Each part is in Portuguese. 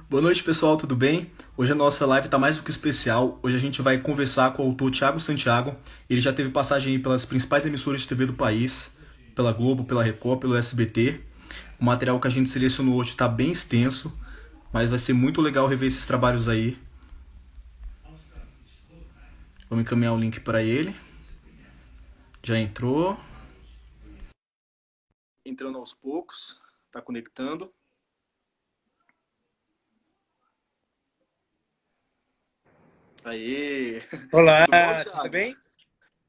Boa noite, pessoal, tudo bem? Hoje a nossa live está mais do que especial. Hoje a gente vai conversar com o autor Thiago Santiago. Ele já teve passagem aí pelas principais emissoras de TV do país, pela Globo, pela Record, pelo SBT. O material que a gente selecionou hoje está bem extenso, mas vai ser muito legal rever esses trabalhos aí. Vamos encaminhar o link para ele. Já entrou. Entrando aos poucos, está conectando. Aê! Olá, Tudo bom, tudo Thiago? bem?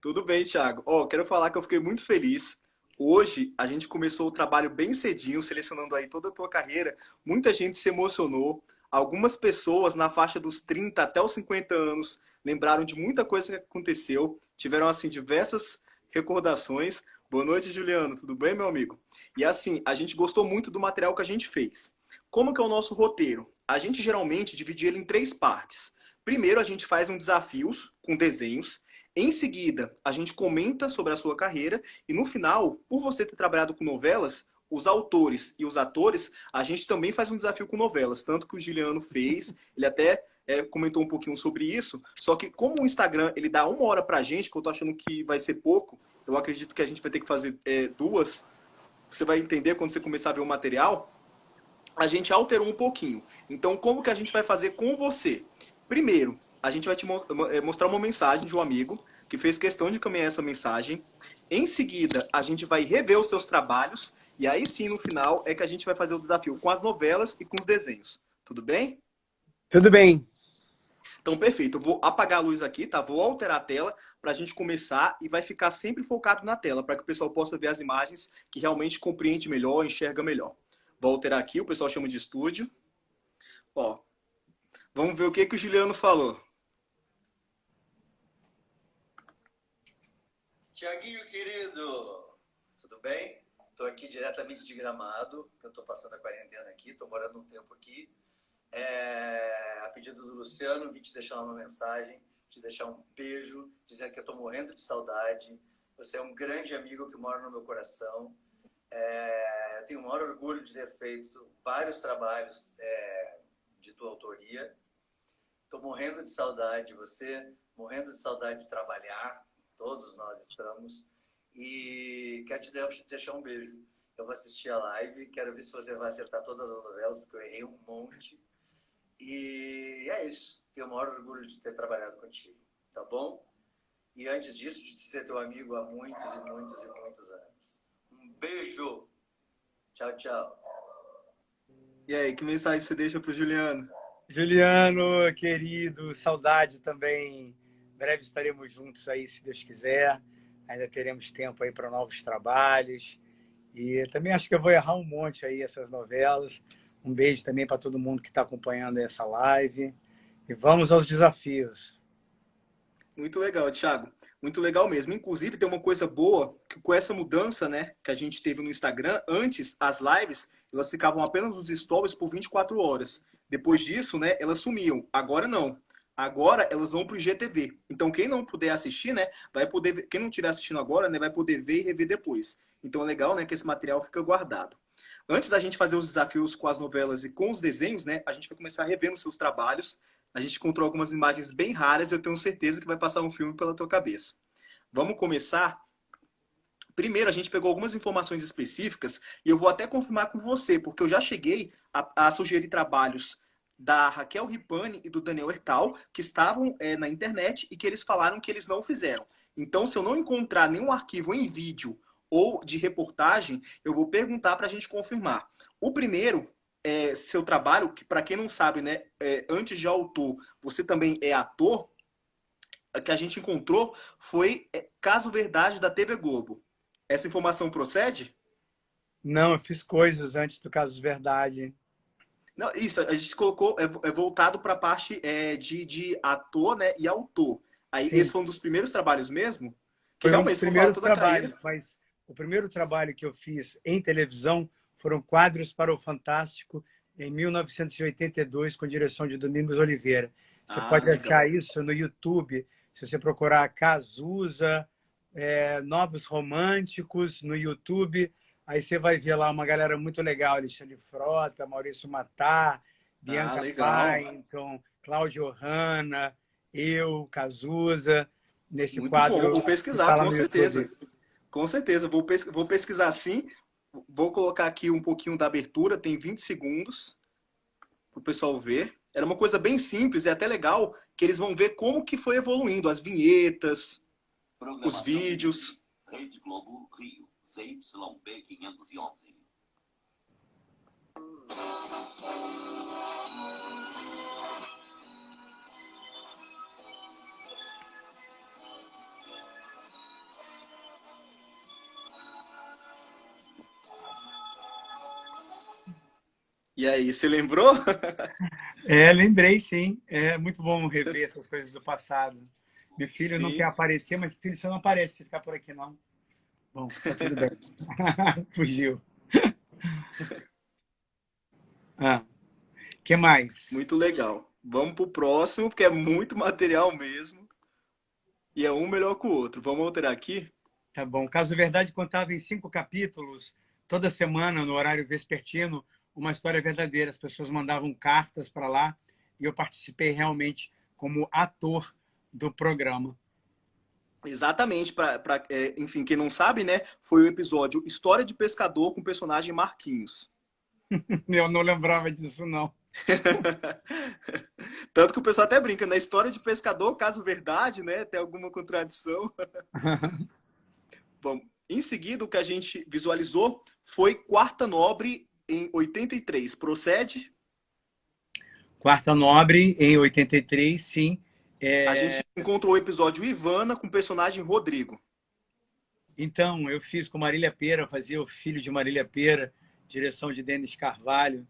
Tudo bem, Thiago. Quero falar que eu fiquei muito feliz. Hoje a gente começou o trabalho bem cedinho, selecionando aí toda a tua carreira. Muita gente se emocionou. Algumas pessoas na faixa dos 30 até os 50 anos lembraram de muita coisa que aconteceu. Tiveram assim diversas recordações. Boa noite, Juliano. Tudo bem, meu amigo? E assim, a gente gostou muito do material que a gente fez. Como que é o nosso roteiro? A gente geralmente divide ele em três partes. Primeiro, a gente faz um desafios com desenhos. Em seguida, a gente comenta sobre a sua carreira e no final, por você ter trabalhado com novelas, os autores e os atores, a gente também faz um desafio com novelas, tanto que o Juliano fez, ele até comentou um pouquinho sobre isso, só que como o Instagram ele dá 1 hora pra gente, que eu tô achando que vai ser pouco, eu acredito que a gente vai ter que fazer duas, você vai entender quando você começar a ver o material, a gente alterou um pouquinho. Então, como que a gente vai fazer com você? Primeiro, a gente vai te mostrar uma mensagem de um amigo que fez questão de caminhar essa mensagem. Em seguida, a gente vai rever os seus trabalhos. E aí sim, no final, é que a gente vai fazer o desafio com as novelas e com os desenhos. Tudo bem? Tudo bem. Então, perfeito. Eu vou apagar a luz aqui, tá? Vou alterar a tela para a gente começar e vai ficar sempre focado na tela, para que o pessoal possa ver as imagens que realmente compreende melhor, enxerga melhor. Vou alterar aqui, o pessoal chama de estúdio. Ó, vamos ver o que o Juliano falou. Tiaguinho, querido, tudo bem? Estou aqui diretamente de Gramado, eu estou passando a quarentena aqui, estou morando um tempo aqui. A pedido do Luciano, vim te deixar uma mensagem, te deixar um beijo, dizendo que eu estou morrendo de saudade. Você é um grande amigo que mora no meu coração. Eu tenho o maior orgulho de ter feito vários trabalhos de tua autoria. Estou morrendo de saudade de você, morrendo de saudade de trabalhar. Todos nós estamos. E quero te deixar um beijo. Eu vou assistir a live, quero ver se você vai acertar todas as novelas, porque eu errei um monte. E é isso. Tenho o maior orgulho de ter trabalhado contigo, tá bom? E antes disso, de ser teu amigo há muitos e muitos e muitos anos. Um beijo. Tchau, tchau. E aí, que mensagem você deixa pro Juliano? Juliano, querido, saudade também. Em breve estaremos juntos aí, se Deus quiser. Ainda teremos tempo aí para novos trabalhos. E também acho que eu vou errar um monte aí essas novelas. Um beijo também para todo mundo que está acompanhando essa live. E vamos aos desafios. Muito legal, Thiago. Muito legal mesmo. Inclusive, tem uma coisa boa, que com essa mudança, né, que a gente teve no Instagram, antes, as lives, elas ficavam apenas nos stories por 24 horas. Depois disso, né, elas sumiam. Agora não. Agora elas vão pro IGTV. Então, quem não puder assistir, né, vai poder ver, quem não estiver assistindo agora, né, vai poder ver e rever depois. Então é legal, né, que esse material fica guardado. Antes da gente fazer os desafios com as novelas e com os desenhos, né, a gente vai começar revendo os seus trabalhos. A gente encontrou algumas imagens bem raras e eu tenho certeza que vai passar um filme pela tua cabeça. Vamos começar? Primeiro, a gente pegou algumas informações específicas e eu vou até confirmar com você, porque eu já cheguei a sugerir trabalhos da Raquel Ripani e do Daniel Hertal, que estavam na internet e que eles falaram que eles não fizeram. Então, se eu não encontrar nenhum arquivo em vídeo ou de reportagem, eu vou perguntar para a gente confirmar. O primeiro seu trabalho, que para quem não sabe, né, antes de autor, você também é ator, que a gente encontrou foi Caso Verdade da TV Globo. Essa informação procede? Não, eu fiz coisas antes do Caso Verdade. Não, isso, a gente colocou, voltado para a parte de ator, né, e autor. Aí, esse Sim, foi um dos primeiros trabalhos mesmo? Que foi um dos realmente, se for falar primeiros toda a carreira, trabalhos, mas o primeiro trabalho que eu fiz em televisão foram Quadros para o Fantástico, em 1982, com direção de Domingos Oliveira. Você ah, pode achar legal. isso no YouTube, se você procurar Cazuza, Novos Românticos no YouTube, aí você vai ver lá uma galera muito legal, Alexandre Frota, Maurício Matar, Ah, Bianca legal. Painton, Cláudio Hanna, eu, Cazuza, nesse Muito bom. Vou quadro que pesquisar, está lá com no certeza. YouTube. Com certeza. Vou pesquisar sim. Vou colocar aqui um pouquinho da abertura, tem 20 segundos para o pessoal ver. Era uma coisa bem simples e até legal que eles vão ver como que foi evoluindo as vinhetas, os vídeos. Rede Globo, Rio, CYP 511. E aí, você lembrou? Lembrei, sim. É muito bom rever essas coisas do passado. Meu filho não quer Sim. aparecer, mas filho, você não aparece se ficar por aqui, não. Bom, tá tudo bem. Fugiu. Ah, que mais? Muito legal. Vamos pro próximo, porque é muito material mesmo. E é um melhor que o outro. Vamos alterar aqui? Tá bom. Caso Verdade contava em 5 capítulos, toda semana, no horário vespertino, uma história verdadeira. As pessoas mandavam cartas para lá e eu participei realmente como ator do programa. Exatamente, enfim, quem não sabe, né? Foi o episódio História de Pescador com o personagem Marquinhos. Eu não lembrava disso, não. Tanto que o pessoal até brinca, né? História de pescador, caso verdade, né? Tem alguma contradição. Bom, em seguida, o que a gente visualizou foi Quarta Nobre em 83. Procede? Quarta Nobre, em 83, sim. A gente encontrou o episódio Ivana com o personagem Rodrigo. Então, eu fiz com Marília Pêra, fazia o filho de Marília Pêra, direção de Denis Carvalho.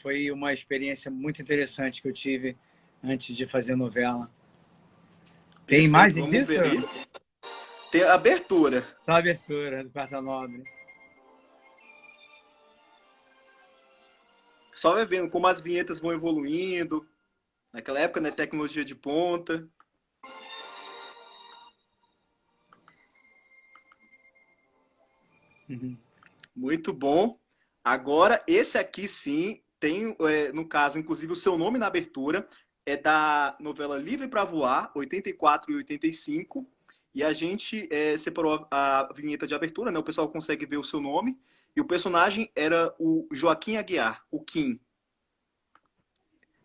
Foi uma experiência muito interessante que eu tive antes de fazer novela. Tem Perfeito, imagem vamos disso? ver aí. Tem a abertura. Só a abertura do Quarta Nobre. Só vai vendo como as vinhetas vão evoluindo. Naquela época, né? Tecnologia de ponta. Uhum. Muito bom. Agora, esse aqui sim tem, no caso, inclusive, o seu nome na abertura. É da novela Livre para Voar, 84 e 85. E a gente separou a vinheta de abertura, né? O pessoal consegue ver o seu nome. E o personagem era o Joaquim Aguiar, o Kim.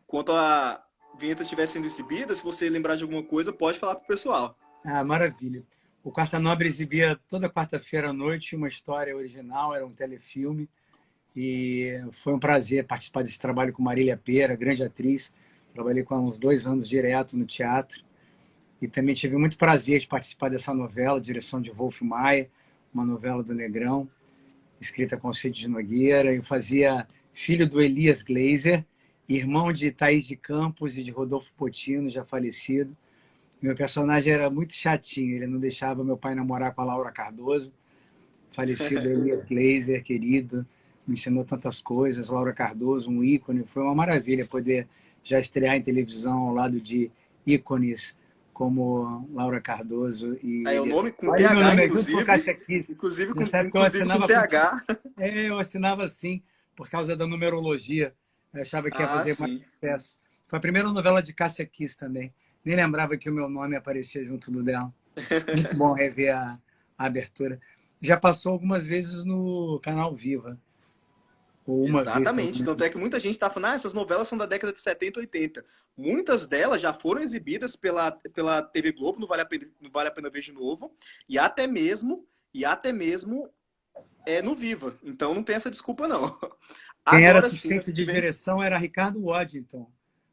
Enquanto a vinheta estiver sendo exibida, se você lembrar de alguma coisa, pode falar pro pessoal. Ah, maravilha. O Quarta Nobre exibia toda quarta-feira à noite uma história original, era um telefilme. E foi um prazer participar desse trabalho com Marília Pêra, grande atriz. Trabalhei com ela uns 2 anos direto no teatro. E também tive muito prazer de participar dessa novela, direção de Wolf Maia, uma novela do Negrão, escrita com Cid de Nogueira. Eu fazia filho do Elias Glazer, irmão de Thaís de Campos e de Rodolfo Potino, já falecido. Meu personagem era muito chatinho, ele não deixava meu pai namorar com a Laura Cardoso. Falecido Elias Glazer, querido, me ensinou tantas coisas. Laura Cardoso, um ícone. Foi uma maravilha poder já estrear em televisão ao lado de ícones como Laura Cardoso e Aí é o Elias. nome com Olha meu TH, nome, junto com o inclusive. Cássia Kiss. Inclusive com, Nessa época eu inclusive com assinava TH. eu assinava assim, por causa da numerologia. Eu achava que ia Ah, fazer mais sim. sucesso. Foi a primeira novela de Cássia Kiss também. Nem lembrava que o meu nome aparecia junto do dela. Muito bom rever a abertura. Já passou algumas vezes no canal Viva. Ou uma vez, pelo Exatamente. menos. Tanto é que muita gente está falando, essas novelas são da década de 70 e 80. Muitas delas já foram exibidas pela TV Globo, não vale a pena ver de novo, e até mesmo no Viva. Então não tem essa desculpa, não. Quem era Agora sim, a assistente gente de vem. direção era Ricardo Waddington,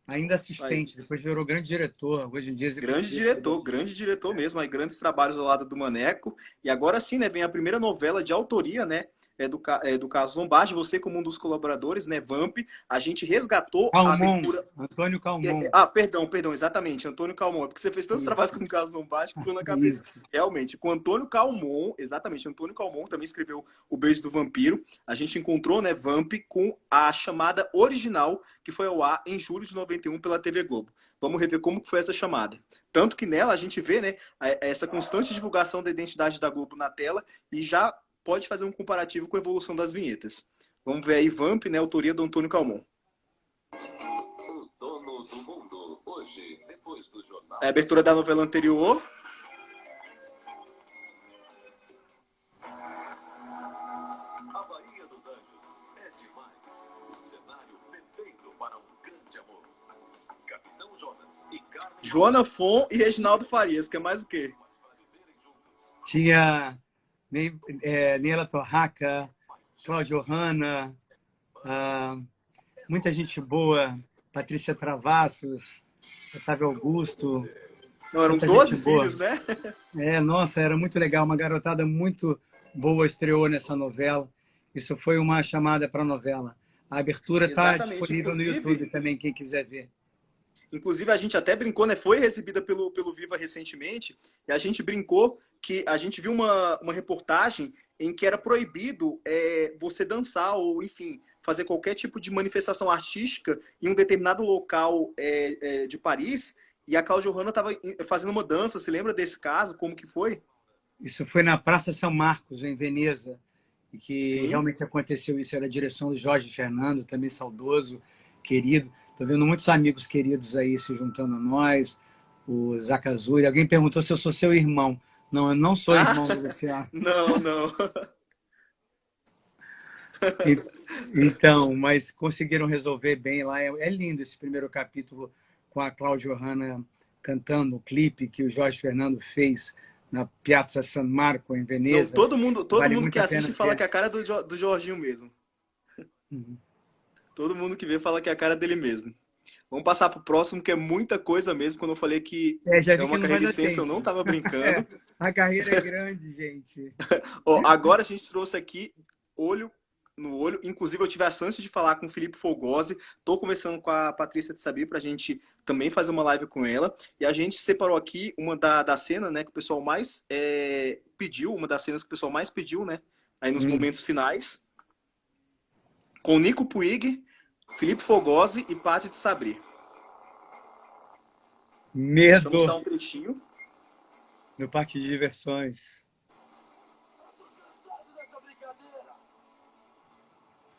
ainda Aí, assistente, depois virou grande diretor, hoje em dia executivo. grande diretor mesmo, aí grandes trabalhos ao lado do Maneco. E agora sim, né, vem a primeira novela de autoria, né, do Carlos Lombardi, você como um dos colaboradores, né, Vamp, a gente resgatou a Calmon, abertura. Antônio Calmon. Perdão, exatamente, Antônio Calmon, porque você fez tantos Isso, trabalhos com o Carlos Lombardi que ficou na cabeça. isso. Realmente, com Antônio Calmon, exatamente, Antônio Calmon também escreveu O Beijo do Vampiro. A gente encontrou, né, Vamp com a chamada original, que foi ao ar em julho de 91 pela TV Globo. Vamos rever como foi essa chamada. Tanto que nela a gente vê, né, essa constante divulgação da identidade da Globo na tela e já pode fazer um comparativo com a evolução das vinhetas. Vamos ver aí Vamp, né, autoria do Antônio Calmon. do mundo. Hoje, depois do jornal. A abertura da novela anterior. A Bahia dos Anjos é demais. Um cenário perfeito para um grande amor. Capitão Jonas e Carmen Joana Fon e Reginaldo Farias, que é mais o quê? Tinha Nela Torraca, Cláudio Hanna, muita gente boa, Patrícia Travassos, Otávio Augusto, Não, eram muita 12 gente boa. filhos, né? Nossa, era muito legal, uma garotada muito boa estreou nessa novela. Isso foi uma chamada para a novela. A abertura está Exatamente. disponível no YouTube também, quem quiser ver. Inclusive, a gente até brincou, né? Foi recebida pelo Viva recentemente, e a gente brincou que a gente viu uma reportagem em que era proibido você dançar ou, enfim, fazer qualquer tipo de manifestação artística em um determinado local de Paris, e a Cláudia Hanna estava fazendo uma dança. Você lembra desse caso? Como que foi? Isso foi na Praça São Marcos, em Veneza, e que Sim. realmente aconteceu isso. Era a direção do Jorge Fernando, também saudoso, querido. Estou vendo muitos amigos queridos aí se juntando a nós, o Zacazuri. Alguém perguntou se eu sou seu irmão. Não, eu não sou irmão do Luciano. Não, não. Então, mas conseguiram resolver bem lá. É lindo esse primeiro capítulo com a Cláudia Hanna cantando o clipe que o Jorge Fernando fez na Piazza San Marco, em Veneza. Não, todo mundo Vale que muito a assiste pena fala ver. que a cara é do Jorginho mesmo. Uhum. Todo mundo que vê fala que é a cara dele mesmo. Vamos passar pro próximo, que é muita coisa mesmo. Quando eu falei que Já é vi que uma não vai carreira dar extensa, eu tempo. não estava brincando. A carreira é grande, gente. Ó, agora a gente trouxe aqui olho no olho. Inclusive, eu tive a chance de falar com o Felipe Fogosi. Estou conversando com a Patrícia de Sabir para a gente também fazer uma live com ela. E a gente separou aqui uma da cena, né, que o pessoal mais pediu, uma das cenas que o pessoal mais pediu, né, aí nos momentos finais, com Nico Puig, Felipe Fogosi e Paty de Sabri. Deixa eu Medo mostrar um trechinho. no parque de diversões.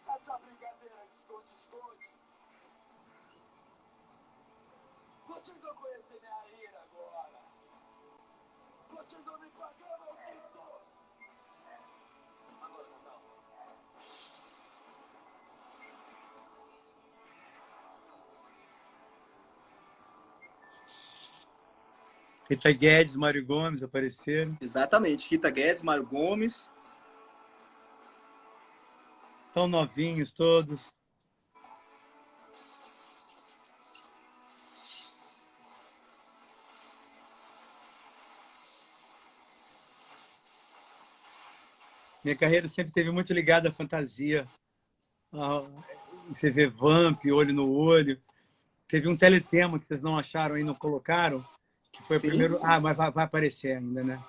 Essa brincadeira de esconde-esconde. Vocês vão conhecer minha ira agora. Vocês vão me pagar, malditos. Agora, Natal. Rita Guedes, Mário Gomes apareceram. Exatamente. Rita Guedes, Mário Gomes. Tão novinhos todos. Minha carreira sempre teve muito ligada à fantasia. Você vê Vamp, Olho no Olho. Teve um teletema que vocês não acharam aí, não colocaram, que foi Sim. o primeiro... mas vai aparecer ainda, né?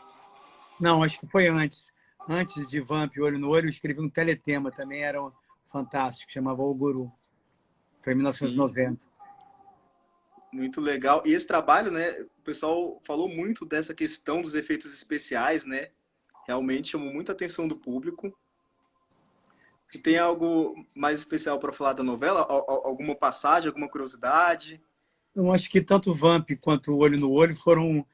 Não, acho que foi antes. Antes de Vamp, Olho no Olho, eu escrevi um teletema, também era fantástico, chamava O Guru. Foi em 1990. Sim. Muito legal. E esse trabalho, né, o pessoal falou muito dessa questão dos efeitos especiais, né? Realmente chamou muita atenção do público. Tem algo mais especial para falar da novela? Alguma passagem, alguma curiosidade? Eu acho que tanto Vamp quanto Olho no Olho foram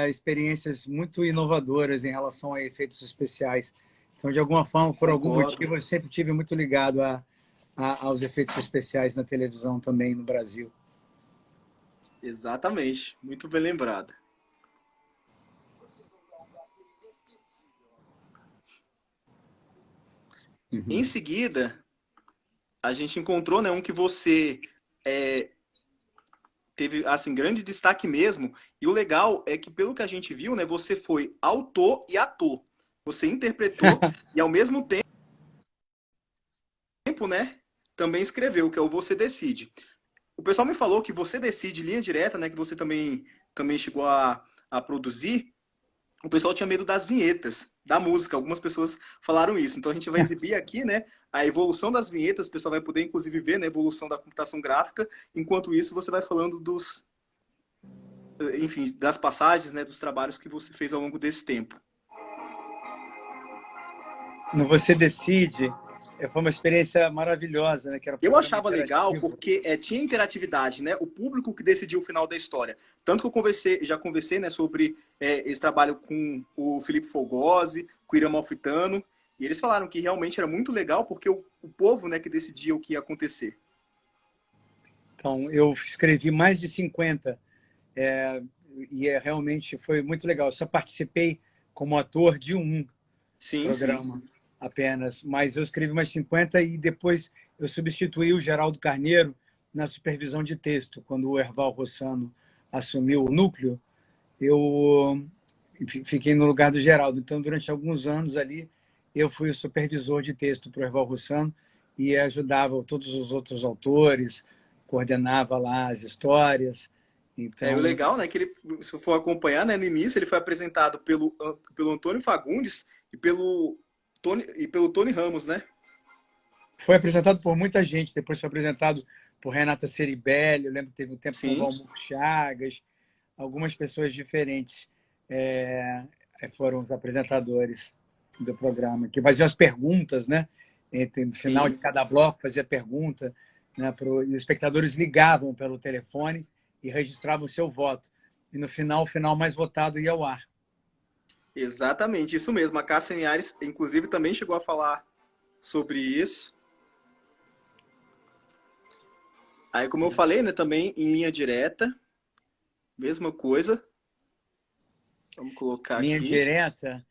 experiências muito inovadoras em relação a efeitos especiais. Então, de alguma forma, por algum motivo, eu sempre tive muito ligado aos efeitos especiais na televisão também no Brasil. Exatamente. Muito bem lembrada. Em seguida, a gente encontrou, né, um que você teve assim grande destaque mesmo. E o legal é que, pelo que a gente viu, né, você foi autor e ator. Você interpretou e, ao mesmo tempo, né, também escreveu, que é o Você Decide. O pessoal me falou que Você Decide, linha direta, né, que você também chegou a produzir. O pessoal tinha medo das vinhetas, da música. Algumas pessoas falaram isso. Então a gente vai exibir aqui, né, a evolução das vinhetas. O pessoal vai poder, inclusive, ver, né, a evolução da computação gráfica. Enquanto isso, você vai falando das passagens, né, dos trabalhos que você fez ao longo desse tempo. No Você Decide, Foi uma experiência maravilhosa, né? Que era um Eu programa achava legal interativo. porque tinha interatividade, né? O público que decidiu o final da história. Tanto que já conversei, né, sobre esse trabalho com o Felipe Fogosi, com o Irã Malfitano, e eles falaram que realmente era muito legal porque o povo, né, que decidia o que ia acontecer. Então, eu escrevi mais de 50, e realmente foi muito legal. Eu só participei como ator de um Sim, sim. programa apenas, mas eu escrevi mais 50 e depois eu substituí o Geraldo Carneiro na supervisão de texto. Quando o Erval Rossano assumiu o núcleo, eu fiquei no lugar do Geraldo. Então, durante alguns anos ali, eu fui o supervisor de texto para o Erval Rossano e ajudava todos os outros autores, coordenava lá as histórias. O Então, legal, né, que ele, se for acompanhar, né, no início ele foi apresentado pelo Antônio Fagundes e pelo Tony Ramos, né? foi apresentado por muita gente. Depois foi apresentado por Renata Ceribelli. Eu lembro que teve um tempo com o Sim. Valmor Chagas. Algumas pessoas diferentes foram os apresentadores do programa, que faziam as perguntas, né? No final de Sim. cada bloco, fazia pergunta, né? E os espectadores ligavam pelo telefone e registravam o seu voto. E no final, o final mais votado ia ao ar. Exatamente, isso mesmo. A Cássia Linhares, inclusive, também chegou a falar sobre isso. Aí, como eu falei, né, também em linha direta, mesma coisa. Vamos colocar Linha aqui. Direta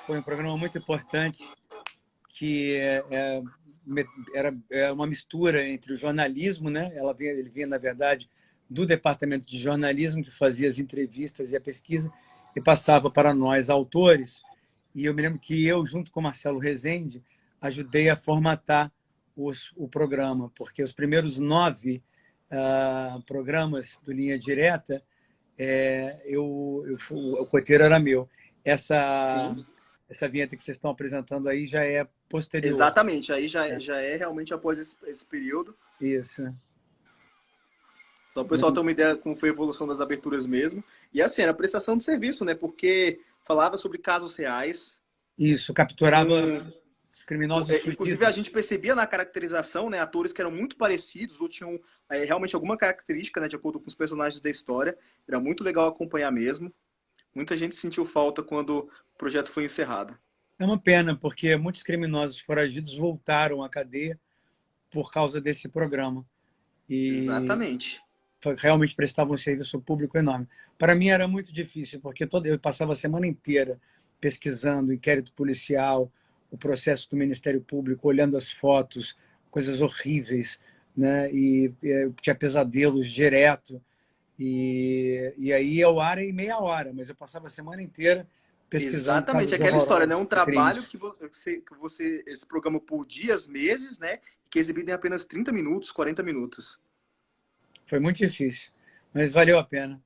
foi um programa muito importante que era uma mistura entre o jornalismo, né? Ele vinha, na verdade, do departamento de jornalismo, que fazia as entrevistas e a pesquisa, e passava para nós, autores. E eu me lembro que eu, junto com Marcelo Rezende, ajudei a formatar o programa, porque os primeiros 9 programas do Linha Direta, o roteiro era meu. Essa Sim. vinheta que vocês estão apresentando aí já é posterior. Exatamente, aí já é realmente após esse período. Isso. Só o pessoal ter uma ideia como foi a evolução das aberturas mesmo. E assim, era prestação de serviço, né? Porque falava sobre casos reais. Isso, capturava criminosos Inclusive, a fugidos. gente percebia na caracterização, né, atores que eram muito parecidos ou tinham realmente alguma característica, né, de acordo com os personagens da história. Era muito legal acompanhar mesmo. Muita gente sentiu falta quando o projeto foi encerrado. É uma pena, porque muitos criminosos foragidos voltaram à cadeia por causa desse programa. E Exatamente. realmente prestavam um serviço público enorme. Para mim era muito difícil, porque eu passava a semana inteira pesquisando inquérito policial, o processo do Ministério Público, olhando as fotos, coisas horríveis, né? E eu tinha pesadelos direto. E aí ao ar em meia hora, mas eu passava a semana inteira pesquisando Exatamente, casos aquela história, né? horrorosos Um de trabalho crimes. esse programa por dias, meses, né? Que é exibido em apenas 30 minutos, 40 minutos. Foi muito difícil, mas valeu a pena.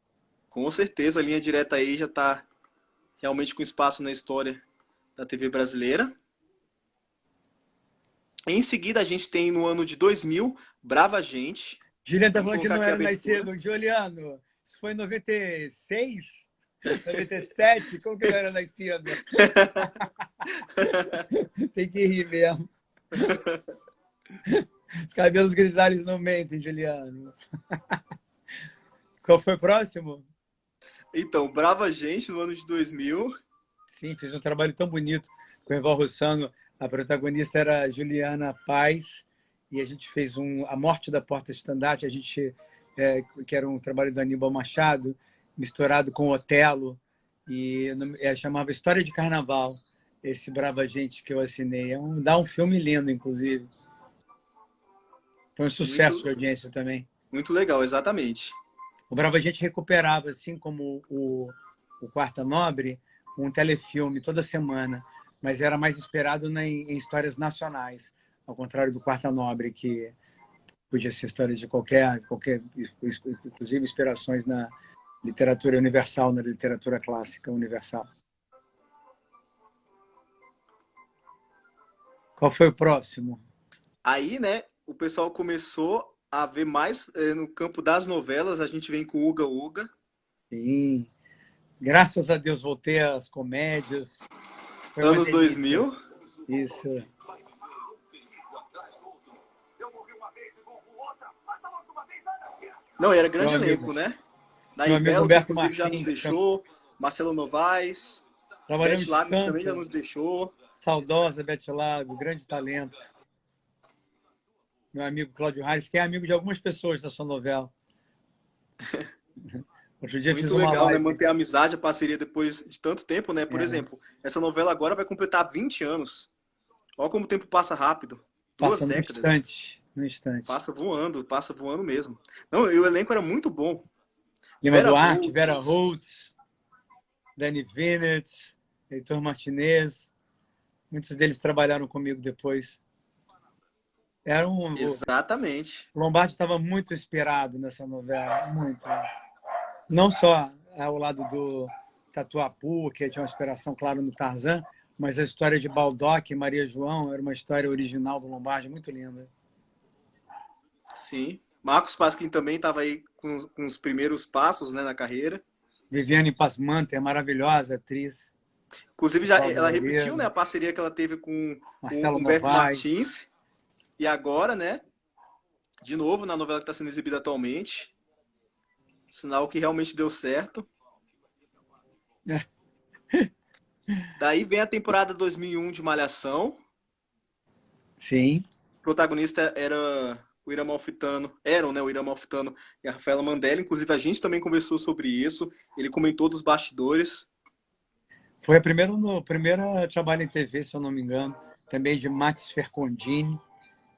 Com certeza, a linha direta aí já está realmente com espaço na história da TV brasileira. Em seguida, a gente tem no ano de 2000, Brava Gente. Juliano tá Vamos falando que colocar não aqui a era abertura. nascido. Juliano, isso foi em 96? 97? Como que eu não era nascido? Tem que rir mesmo. Os cabelos grisalhos não mentem, Juliano. Qual foi o próximo? Então, Brava Gente, no ano de 2000. Sim, fiz um trabalho tão bonito com o Eval Rossano. A protagonista era a Juliana Paz e a gente fez A Morte da Porta Estandarte, que era um trabalho do Aníbal Machado, misturado com Otelo, e chamava História de Carnaval, esse Brava Gente que eu assinei. Dá um filme lindo, inclusive. Foi um sucesso de audiência também. Muito legal, exatamente. O Brava Gente recuperava, assim como o Quarta Nobre, um telefilme toda semana, mas era mais inspirado em histórias nacionais, ao contrário do Quarta Nobre, que podia ser histórias de qualquer, inclusive inspirações na literatura universal, na literatura clássica universal. Qual foi o próximo? Aí, né, o pessoal começou a ver mais no campo das novelas. A gente vem com Uga Uga. Sim. Graças a Deus voltei às comédias. Foi anos 2000. Isso. Não, era Meu grande amigo, elenco, né? meu amigo Nair que Humberto inclusive já nos Martins, deixou, Marcelo Novaes, Beth trabalhamos Lago, que também já tanto, nos deixou. saudosa Beth Lago, grande talento. Meu amigo Cláudio Reis, que é amigo de algumas pessoas da sua novela. Outro dia fiz Muito uma legal, né? live. Manter a amizade, a parceria depois de tanto tempo, né? Por É, exemplo, essa novela agora vai completar 20 anos. Olha como o tempo passa rápido. Duas passa no décadas. instante, no instante. Passa voando mesmo. Não, e o elenco era muito bom. Lima Vera Duarte, Vera Holtz. Holtz, Danny Vinett, Heitor Martinez, muitos deles trabalharam comigo depois. O Exatamente. Lombardi estava muito inspirado nessa novela, muito. Não só ao lado do Tatuapu, que tinha uma inspiração, claro, no Tarzan, mas a história de Baldock e Maria João era uma história original do Lombardi, muito linda. Sim. Marcos Pasquim também estava aí com os primeiros passos, né, na carreira. Viviane Pasmanter, maravilhosa atriz. Inclusive, Cláudio ela repetiu, né, Loureiro, a parceria que ela teve com o Marcelo Humberto Novaes. Martins. E agora, né, de novo, na novela que está sendo exibida atualmente. Sinal que realmente deu certo. Daí vem a temporada 2001 de Malhação. Sim. O protagonista era o Irã Malfitano. Eram, né, o Irã Malfitano e a Rafaela Mandela. Inclusive, a gente também conversou sobre isso. Ele comentou dos bastidores. Foi o primeiro trabalho em TV, se eu não me engano, também de Max Fercondini,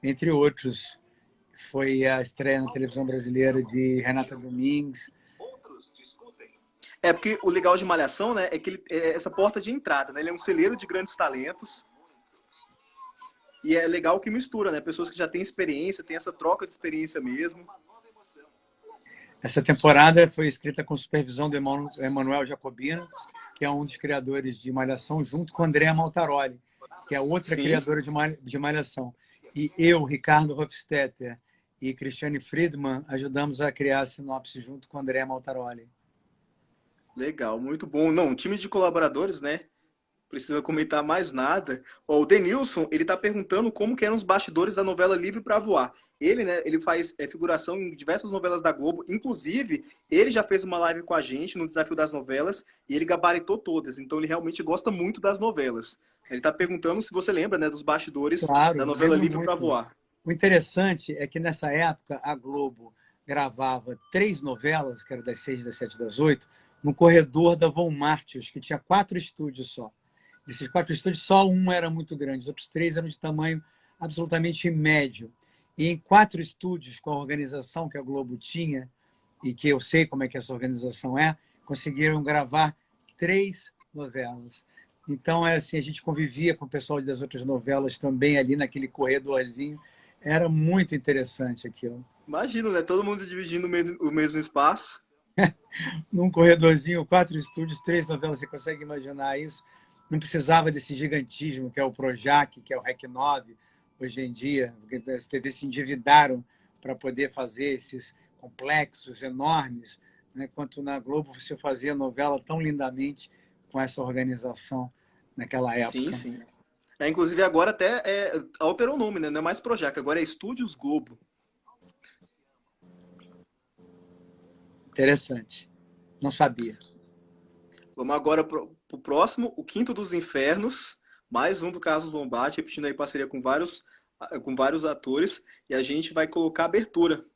entre outros. Foi a estreia na televisão brasileira de Renata Domingues. É, porque o legal de Malhação, né, é que ele é essa porta de entrada, né? Ele é um celeiro de grandes talentos. E é legal que mistura, né? Pessoas que já têm experiência, tem essa troca de experiência mesmo. Essa temporada foi escrita com supervisão do Emanuel Jacobino, que é um dos criadores de Malhação, junto com Andrea Maltaroli, que é outra Sim, criadora de Malhação. E eu, Ricardo Hofstetter e Cristiane Friedman ajudamos a criar a sinopse junto com Andrea Maltaroli. legal, muito bom. Não, um time de colaboradores, né? Precisa comentar mais nada. Ó, o Denilson, ele tá perguntando como que eram os bastidores da novela Livre para Voar. Ele, né, ele faz figuração em diversas novelas da Globo. Inclusive, ele já fez uma live com a gente no Desafio das Novelas e ele gabaritou todas. Então, ele realmente gosta muito das novelas. Ele tá perguntando se você lembra, né, dos bastidores da Claro, novela lembro Livre para muito. Voar. O interessante é que nessa época a Globo gravava 3 novelas, que eram das 6, das 7, das 8, no corredor da Von Martius, que tinha 4 estúdios só. Desses 4 estúdios, só um era muito grande, os outros 3 eram de tamanho absolutamente médio. E em 4 estúdios, com a organização que a Globo tinha, e que eu sei como é que essa organização é, conseguiram gravar 3 novelas. Então, é assim, a gente convivia com o pessoal das outras novelas também ali naquele corredorzinho. Era muito interessante aquilo. Imagina, né? Todo mundo dividindo o mesmo espaço. Num corredorzinho, 4 estúdios, 3 novelas, você consegue imaginar isso? Não precisava desse gigantismo que é o Projac, que é o REC 9, hoje em dia, porque as TVs se endividaram para poder fazer esses complexos enormes, né? Enquanto na Globo você fazia novela tão lindamente com essa organização naquela Sim, época. sim. É, inclusive agora até alterou o nome, né? Não é mais Projac, agora é Estúdios Globo. Interessante. Não sabia. Vamos agora pro próximo, o Quinto dos Infernos, mais um do Carlos Lombardi, repetindo aí parceria com vários atores, e a gente vai colocar a abertura.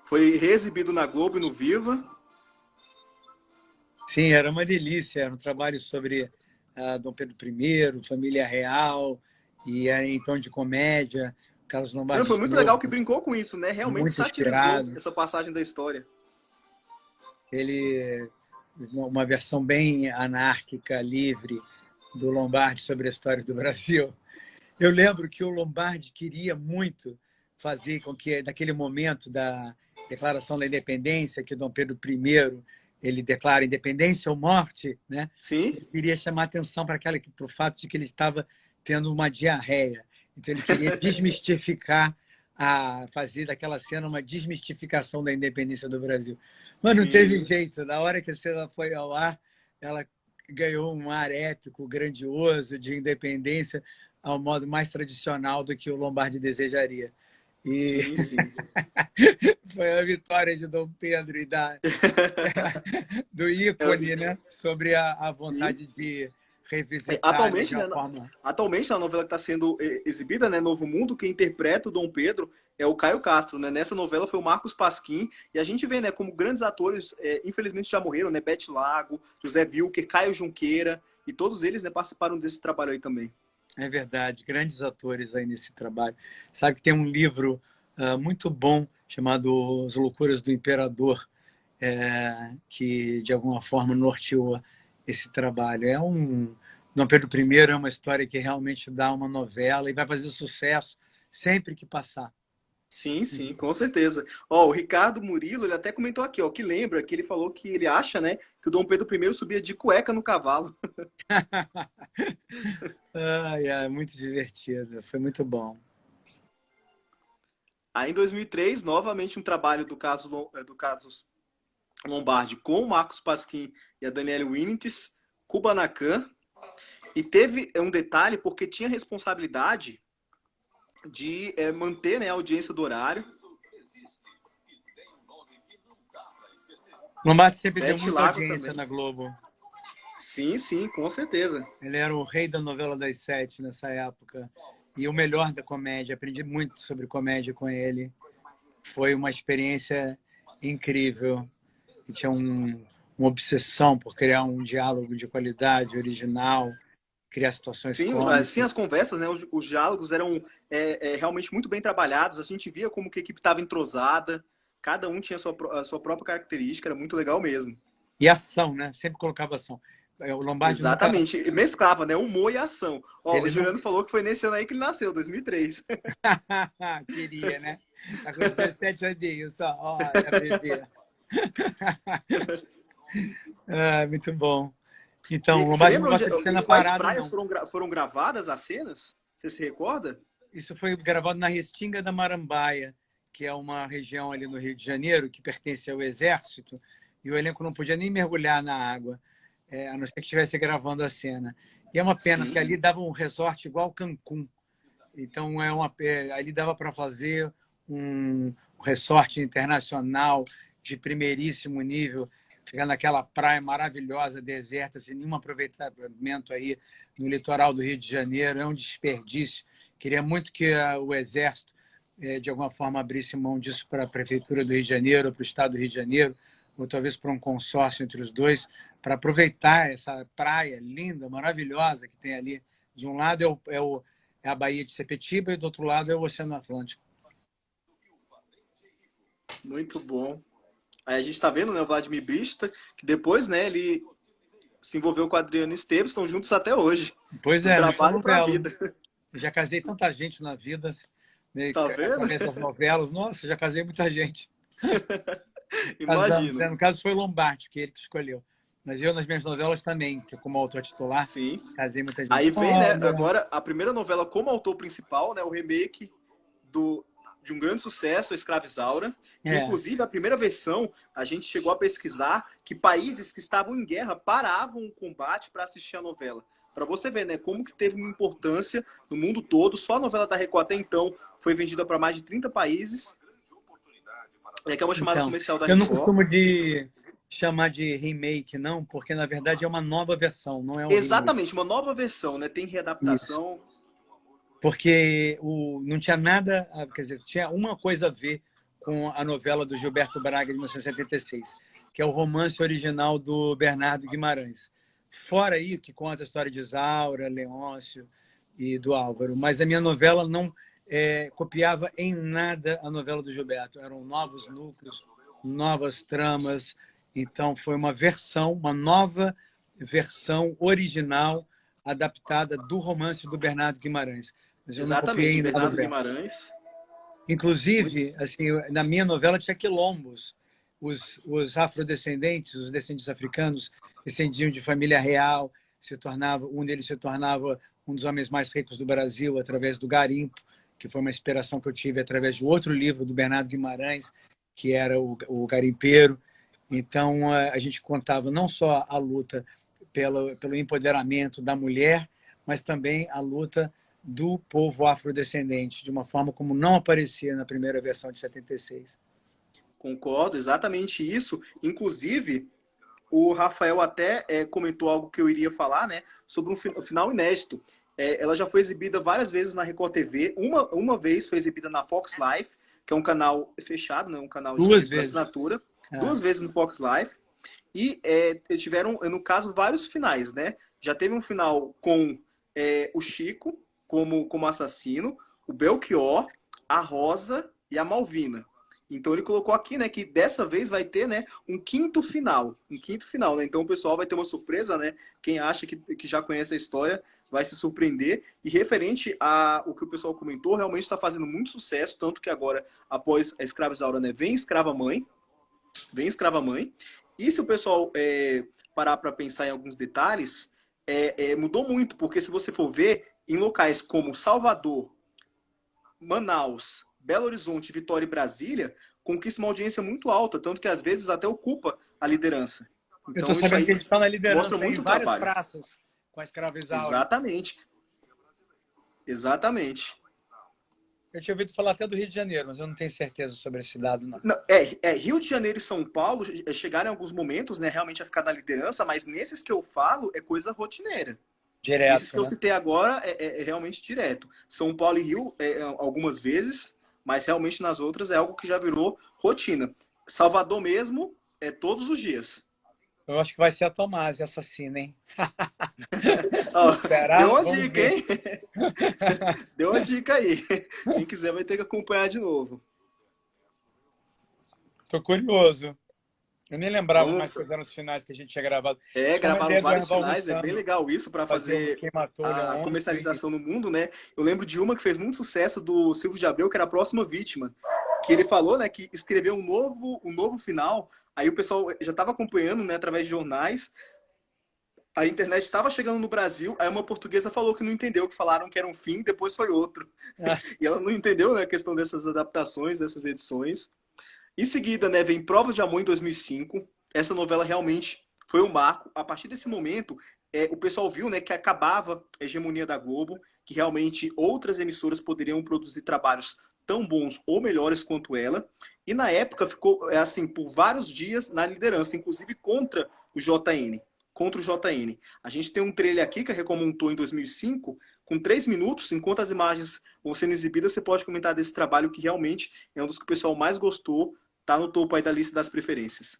Foi reexibido na Globo e no Viva. Sim, era uma delícia. Era um trabalho sobre Dom Pedro I, família real, e era em tom de comédia. Carlos Não, Lombardi foi muito legal que brincou com isso, né? Realmente muito satirizou inspirado. essa passagem da história. Ele, uma versão bem anárquica, livre, do Lombardi sobre a história do Brasil. Eu lembro que o Lombardi queria muito fazer com que, naquele momento da Declaração da Independência, que Dom Pedro I ele declara independência ou morte, né? Sim? Ele queria chamar atenção para o fato de que ele estava tendo uma diarreia. Então, ele queria desmistificar, fazer daquela cena uma desmistificação da independência do Brasil. Mas não teve Sim. jeito. Na hora que a cena foi ao ar, ela ganhou um ar épico, grandioso, de independência, ao modo mais tradicional do que o Lombardi desejaria. E Sim, sim. foi a vitória de Dom Pedro e do Eu- ícone, né? Sobre a sim. vontade de revisitar ali Atualmente, de uma né, forma. atualmente, na novela que está sendo exibida, né, Novo Mundo, quem interpreta o Dom Pedro é o Caio Castro, né? Nessa novela foi o Marcos Pasquim, e a gente vê, né, como grandes atores, infelizmente já morreram, né? Bete Lago, José Wilker, Caio Junqueira, e todos eles, né, participaram desse trabalho aí também. É verdade, grandes atores aí nesse trabalho. Sabe que tem um livro muito bom chamado As Loucuras do Imperador, que de alguma forma norteou esse trabalho. Dom Pedro I é uma história que realmente dá uma novela e vai fazer sucesso sempre que passar. Sim, sim, com certeza. Ó, o Ricardo Murilo, ele até comentou aqui, ó, que lembra que ele falou que ele acha, né, que o Dom Pedro I subia de cueca no cavalo. Muito divertido, foi muito bom. Aí em 2003, novamente um trabalho do Carlos Lombardi com o Marcos Pasquim e a Danielle Winnites, Kubanacan. E teve um detalhe, porque tinha responsabilidade de manter, né, a audiência do horário. Lombardi sempre deu Bete muita Lago audiência também. na Globo. Sim, sim, com certeza. Ele era o rei da novela das sete nessa época. E o melhor da comédia. Aprendi muito sobre comédia com ele. Foi uma experiência incrível. E tinha uma obsessão por criar um diálogo de qualidade, original, criar situações Sim, assim cômicas. as conversas, né, os diálogos eram realmente muito bem trabalhados. A gente via como que a equipe estava entrosada. Cada um tinha a sua própria característica, era muito legal mesmo. E ação, né? Sempre colocava ação. O Lombardi nunca. Exatamente, e mesclava, né, humor e ação. Ó, o Ele Juliano nunca. falou que foi nesse ano aí que ele nasceu, 2003. Queria, né? Tá com 17 aninhos só. Ó, a bebê. Muito bom. Então, o E você Lombardi não lembra gosta de cena em quais parada, praias não. foram gravadas as cenas? Você se recorda? Isso foi gravado na Restinga da Marambaia, que é uma região ali no Rio de Janeiro que pertence ao Exército, e o elenco não podia nem mergulhar na água, a não ser que estivesse gravando a cena. E é uma pena, porque Sim. ali dava um resort igual Cancún. Então, ali dava para fazer um resort internacional de primeiríssimo nível, ficar naquela praia maravilhosa, deserta, sem nenhum aproveitamento aí no litoral do Rio de Janeiro. É um desperdício. Queria muito que o Exército, de alguma forma, abrisse mão disso para a Prefeitura do Rio de Janeiro, ou para o Estado do Rio de Janeiro, ou talvez para um consórcio entre os dois, para aproveitar essa praia linda, maravilhosa que tem ali. De um lado é a Baía de Sepetiba e do outro lado é o Oceano Atlântico. Muito bom. Aí a gente tá vendo, né, o Vladimir Brista, que depois, né, ele se envolveu com a Adriana Esteves, estão juntos até hoje. Pois Do é, nós trabalho somos para a belo. vida. Eu já casei tanta gente na vida, né, Tá vendo? começa as novelas. Nossa, já casei muita gente. Casamos, Imagino. né? No caso foi o Lombardi, que ele que escolheu. Mas eu, nas minhas novelas também, que como autor titular, Sim. casei muita gente. Aí vem, né, Olha, agora a primeira novela como autor principal, né, o remake de um grande sucesso, a Escravizaura, que é, inclusive a primeira versão a gente chegou a pesquisar que países que estavam em guerra paravam o combate para assistir a novela. Para você ver, né, como que teve uma importância no mundo todo. Só a novela da Record até então foi vendida para mais de 30 países. É que é uma chamada então, comercial da eu não Record. costumo de chamar de remake, não, porque na verdade é uma nova versão, não é um remake. Exatamente, uma nova versão, né? Tem Isso. readaptação. Porque não tinha nada, quer dizer, tinha uma coisa a ver com a novela do Gilberto Braga de 1976, que é o romance original do Bernardo Guimarães. Fora aí, que conta a história de Isaura, Leôncio e do Álvaro. Mas a minha novela não copiava em nada a novela do Gilberto. Eram novos núcleos, novas tramas. Então, foi uma nova versão original adaptada do romance do Bernardo Guimarães. Mas eu não copiei Exatamente, em nada Bernardo dela. Guimarães. Muito... Inclusive, assim, na minha novela tinha quilombos. Os afrodescendentes, os descendentes africanos, descendiam de família real, um deles se tornava um dos homens mais ricos do Brasil através do garimpo, que foi uma inspiração que eu tive através de outro livro do Bernardo Guimarães, que era o Garimpeiro. Então, a gente contava não só a luta pelo empoderamento da mulher, mas também a luta do povo afrodescendente, de uma forma como não aparecia na primeira versão de 76. Concordo, exatamente isso. Inclusive, o Rafael até comentou algo que eu iria falar, né? Sobre um final inédito. Ela já foi exibida várias vezes na Record TV. Uma vez foi exibida na Fox Life, que é um canal fechado, né? Um canal de assinatura. Duas vezes no Fox Life. E tiveram, no caso, vários finais, né? Já teve um final com o Chico como assassino, o Belchior, a Rosa e a Malvina. Então ele colocou aqui, né, que dessa vez vai ter, né, um quinto final, né? Então o pessoal vai ter uma surpresa, né? Quem acha que já conhece a história vai se surpreender. E referente a o que o pessoal comentou, realmente está fazendo muito sucesso, tanto que agora, após a Escrava Isaura, né, vem Escrava Mãe. E se o pessoal parar para pensar em alguns detalhes, mudou muito, porque se você for ver, em locais como Salvador, Manaus, Belo Horizonte, Vitória e Brasília, conquista uma audiência muito alta, tanto que às vezes até ocupa a liderança. Então, eu estou sabendo que eles estão na liderança muito em várias trabalho. praças com a Escrava Isaura. Exatamente. Eu tinha ouvido falar até do Rio de Janeiro, mas eu não tenho certeza sobre esse dado, não. Rio de Janeiro e São Paulo chegaram em alguns momentos, né, realmente a ficar na liderança, mas nesses que eu falo é coisa rotineira. Direto, esses que eu citei agora é realmente direto. São Paulo e Rio, algumas vezes, mas realmente nas outras é algo que já virou rotina. Salvador mesmo, todos os dias. Eu acho que vai ser a Tomás assassina, hein? Será? Deu uma dica, hein? Deu uma dica aí. Quem quiser vai ter que acompanhar de novo. Tô curioso. Eu nem lembrava mais quais eram os finais que a gente tinha gravado. Gravaram vários finais, é bem legal isso para fazer a comercialização no mundo, né? Eu lembro de uma que fez muito sucesso do Silvio de Abreu, que era A Próxima Vítima, que ele falou, né, que escreveu um novo final, aí o pessoal já estava acompanhando, né, através de jornais, a internet estava chegando no Brasil, aí uma portuguesa falou que não entendeu, que falaram que era um fim, depois foi outro. E ela não entendeu, né, a questão dessas adaptações, dessas edições. Em seguida, né, vem Prova de Amor em 2005. Essa novela realmente foi um marco. A partir desse momento, o pessoal viu, né, que acabava a hegemonia da Globo, que realmente outras emissoras poderiam produzir trabalhos tão bons ou melhores quanto ela. E na época ficou assim por vários dias na liderança, inclusive contra o JN. A gente tem um trailer aqui que a Record montou em 2005, com 3 minutos, enquanto as imagens vão sendo exibidas, você pode comentar desse trabalho que realmente é um dos que o pessoal mais gostou, tá no topo aí da lista das preferências.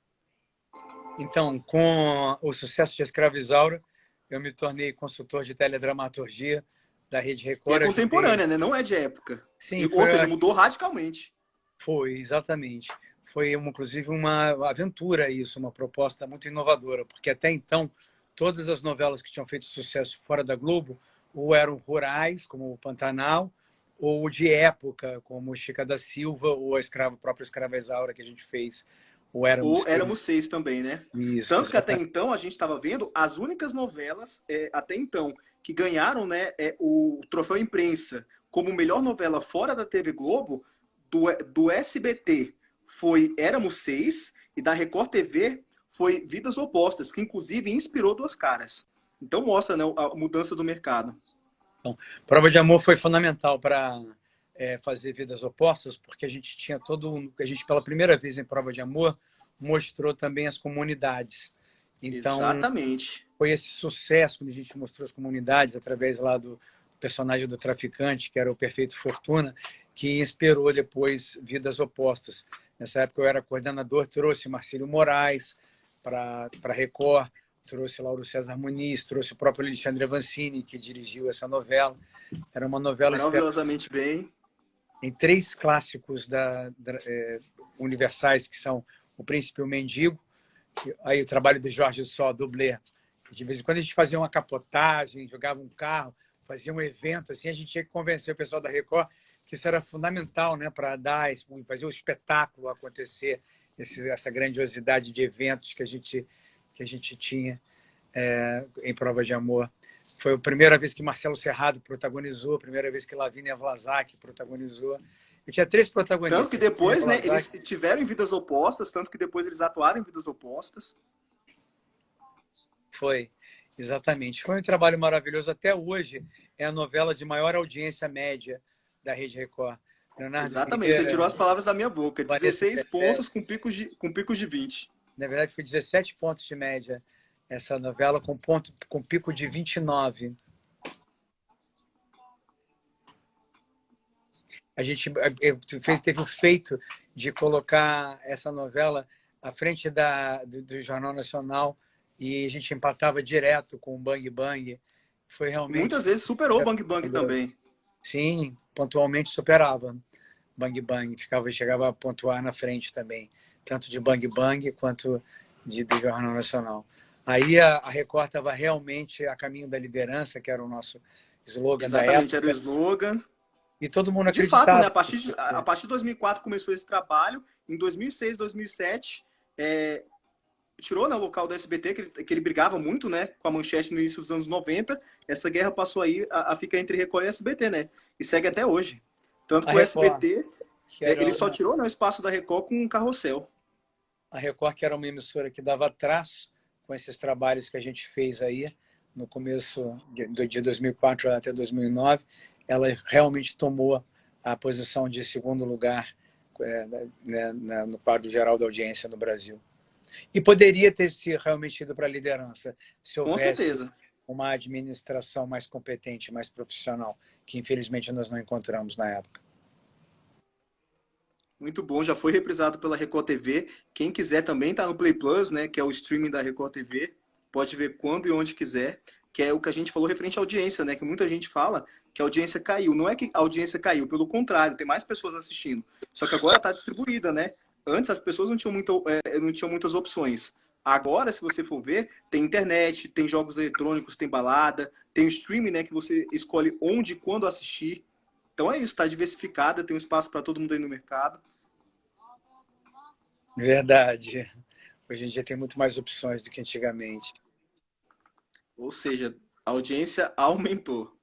Então, com o sucesso de Escrava Isaura, eu me tornei consultor de teledramaturgia da Rede Record. E é contemporânea, né? Não é de época. Sim, ou seja, mudou radicalmente. Foi, exatamente. Foi, inclusive, uma aventura isso, uma proposta muito inovadora, porque até então, todas as novelas que tinham feito sucesso fora da Globo, ou eram rurais, como o Pantanal, ou de época, como Chica da Silva, ou a própria Escrava Isaura que a gente fez. Ou Éramos 6 também, né? Isso, tanto que até então a gente estava vendo as únicas novelas, até então, que ganharam, né, o troféu imprensa como melhor novela fora da TV Globo, do SBT foi Éramos 6, e da Record TV foi Vidas Opostas, que inclusive inspirou Duas Caras. Então mostra, né, a mudança do mercado. Então, Prova de Amor foi fundamental para fazer Vidas Opostas, porque a gente tinha a gente pela primeira vez em Prova de Amor mostrou também as comunidades. Então, exatamente. Foi esse sucesso quando a gente mostrou as comunidades através lá do personagem do traficante, que era o Perfeito Fortuna, que inspirou depois Vidas Opostas. Nessa época eu era coordenador, trouxe Marcílio Moraes para Record, trouxe Lauro César Muniz, trouxe o próprio Alexandre Avancini, que dirigiu essa novela. Era uma novela maravilhosamente bem. Em 3 clássicos universais, que são O Príncipe e o Mendigo, aí o trabalho do Jorge Só, dublê. De vez em quando a gente fazia uma capotagem, jogava um carro, fazia um evento, assim, a gente tinha que convencer o pessoal da Record que isso era fundamental, né, para fazer o espetáculo acontecer, essa grandiosidade de eventos que a gente tinha em Prova de Amor. Foi a primeira vez que Marcelo Serrado protagonizou, a primeira vez que Lavínia Vlasak protagonizou. Eu tinha 3 protagonistas. Tanto que depois, né, eles tiveram em Vidas Opostas, tanto que depois eles atuaram em Vidas Opostas. Foi. Exatamente. Foi um trabalho maravilhoso. Até hoje é a novela de maior audiência média da Rede Record. Leonardo Exatamente, você tirou Vieira, as palavras da minha boca. Vanessa 16 Tefé. pontos com picos de 20. Na verdade, foi 17 pontos de média essa novela, com pico de 29. A gente teve o feito de colocar essa novela à frente do Jornal Nacional e a gente empatava direto com o Bang Bang. Foi realmente Muitas vezes superou o Bang Bang também. Sim, pontualmente superava Bang Bang, chegava a pontuar na frente também, tanto de Bang Bang quanto do Jornal Nacional. Aí a Record estava realmente a caminho da liderança, que era o nosso slogan da Exatamente, época, era o slogan. e todo mundo De fato, né, acreditava. a partir de 2004 começou esse trabalho. Em 2006, 2007, tirou, né, o local do SBT, que ele brigava muito, né, com a Manchete no início dos anos 90. Essa guerra passou aí a ficar entre Record e SBT, né? E segue até hoje. Tanto que o SBT, ele só tirou, né, o espaço da Record com um Carrossel. A Record, que era uma emissora que dava traço com esses trabalhos que a gente fez aí no começo de 2004 até 2009, ela realmente tomou a posição de segundo lugar no quadro geral da audiência no Brasil. E poderia ter se realmente ido para a liderança se Com houvesse certeza. uma administração mais competente, mais profissional, que infelizmente nós não encontramos na época. Muito bom, já foi reprisado pela Record TV. Quem quiser também tá no Play Plus, né, que é o streaming da Record TV. Pode ver quando e onde quiser, que é o que a gente falou referente à audiência, né, que muita gente fala que a audiência caiu. Não é que a audiência caiu, pelo contrário, tem mais pessoas assistindo. Só que agora está distribuída, né? Antes as pessoas não tinham muitas opções. Agora, se você for ver, tem internet, tem jogos eletrônicos, tem balada, tem o streaming, né, que você escolhe onde e quando assistir. Então é isso, está diversificada, tem um espaço para todo mundo aí no mercado. Verdade. Hoje em dia tem muito mais opções do que antigamente. Ou seja, a audiência aumentou.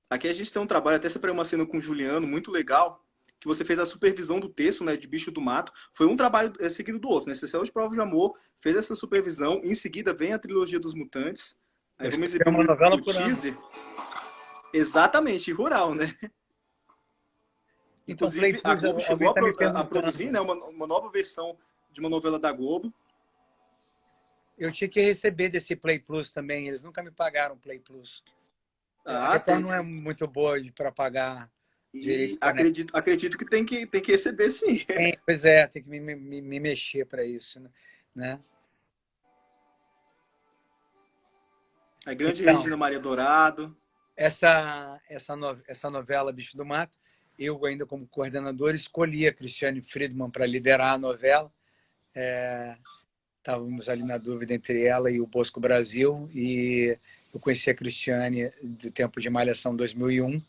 Aqui a gente tem um trabalho, até separei uma cena com o Juliano, muito legal, que você fez a supervisão do texto, né, de Bicho do Mato. Foi um trabalho seguido do outro, né? Você saiu de Prova de Amor, fez essa supervisão, e em seguida vem a trilogia dos Mutantes. Aí vamos exibir uma novela o por teaser. ano. Exatamente, rural, né? Então, Inclusive, a Globo chegou a produzir, né, uma nova versão de uma novela da Globo. Eu tinha que receber desse Play Plus também. Eles nunca me pagaram Play Plus. A Record não é muito boa para pagar direito. Acredito que tem que receber, sim. Pois é, tem que me mexer para isso, né? A grande Regina Maria Dourado. Essa novela Bicho do Mato, eu ainda como coordenador escolhi a Cristiane Friedman para liderar a novela. Estávamos ali na dúvida entre ela e o Bosco Brasil, e eu conheci a Cristiane do tempo de Malhação 2001,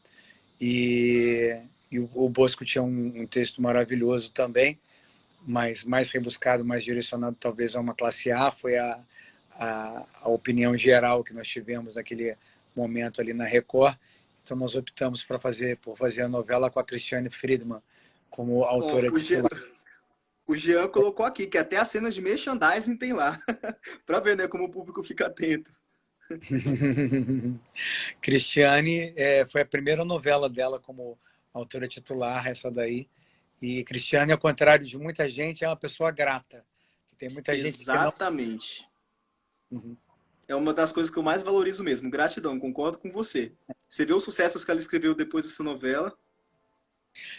e o Bosco tinha um texto maravilhoso também, mas mais rebuscado, mais direcionado talvez a uma classe A. Foi a opinião geral que nós tivemos naquele momento ali na Record. Então nós optamos por fazer a novela com a Cristiane Friedman como autora titular. O Jean colocou aqui que até as cenas de merchandising tem lá, para ver, né, como o público fica atento. Cristiane foi a primeira novela dela como autora titular, essa daí. E Cristiane, ao contrário de muita gente, é uma pessoa grata. Tem muita gente que não... Exatamente. É uma das coisas que eu mais valorizo mesmo. Gratidão, concordo com você. Você vê os sucessos que ela escreveu depois dessa novela.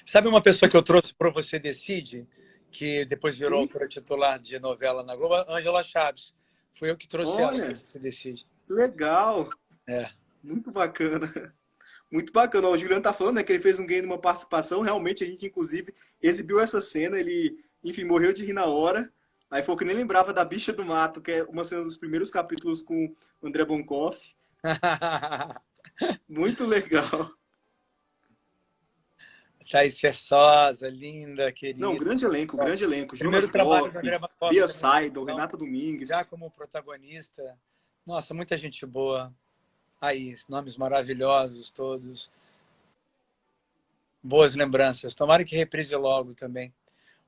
Sabe uma pessoa que eu trouxe para Você Decide, que depois virou autora titular de novela na Globo? Ângela Chaves. Foi eu que trouxe ela para Você Decide. Legal. Muito bacana. Muito bacana. O Juliano tá falando, né, que ele fez um ganho numa participação. Realmente, a gente, inclusive, exibiu essa cena. Ele, enfim, morreu de rir na hora. Aí foi que nem lembrava da Bicha do Mato, que é uma cena dos primeiros capítulos com o André Boncoff. Muito legal. Thaís Versosa, linda, querida. Não, grande elenco, grande elenco. Primeiro trabalho do André Boncoff. Bia Seidel, Renata Domingues. Já como protagonista. Nossa, muita gente boa. Aí, nomes maravilhosos todos. Boas lembranças. Tomara que reprise logo também.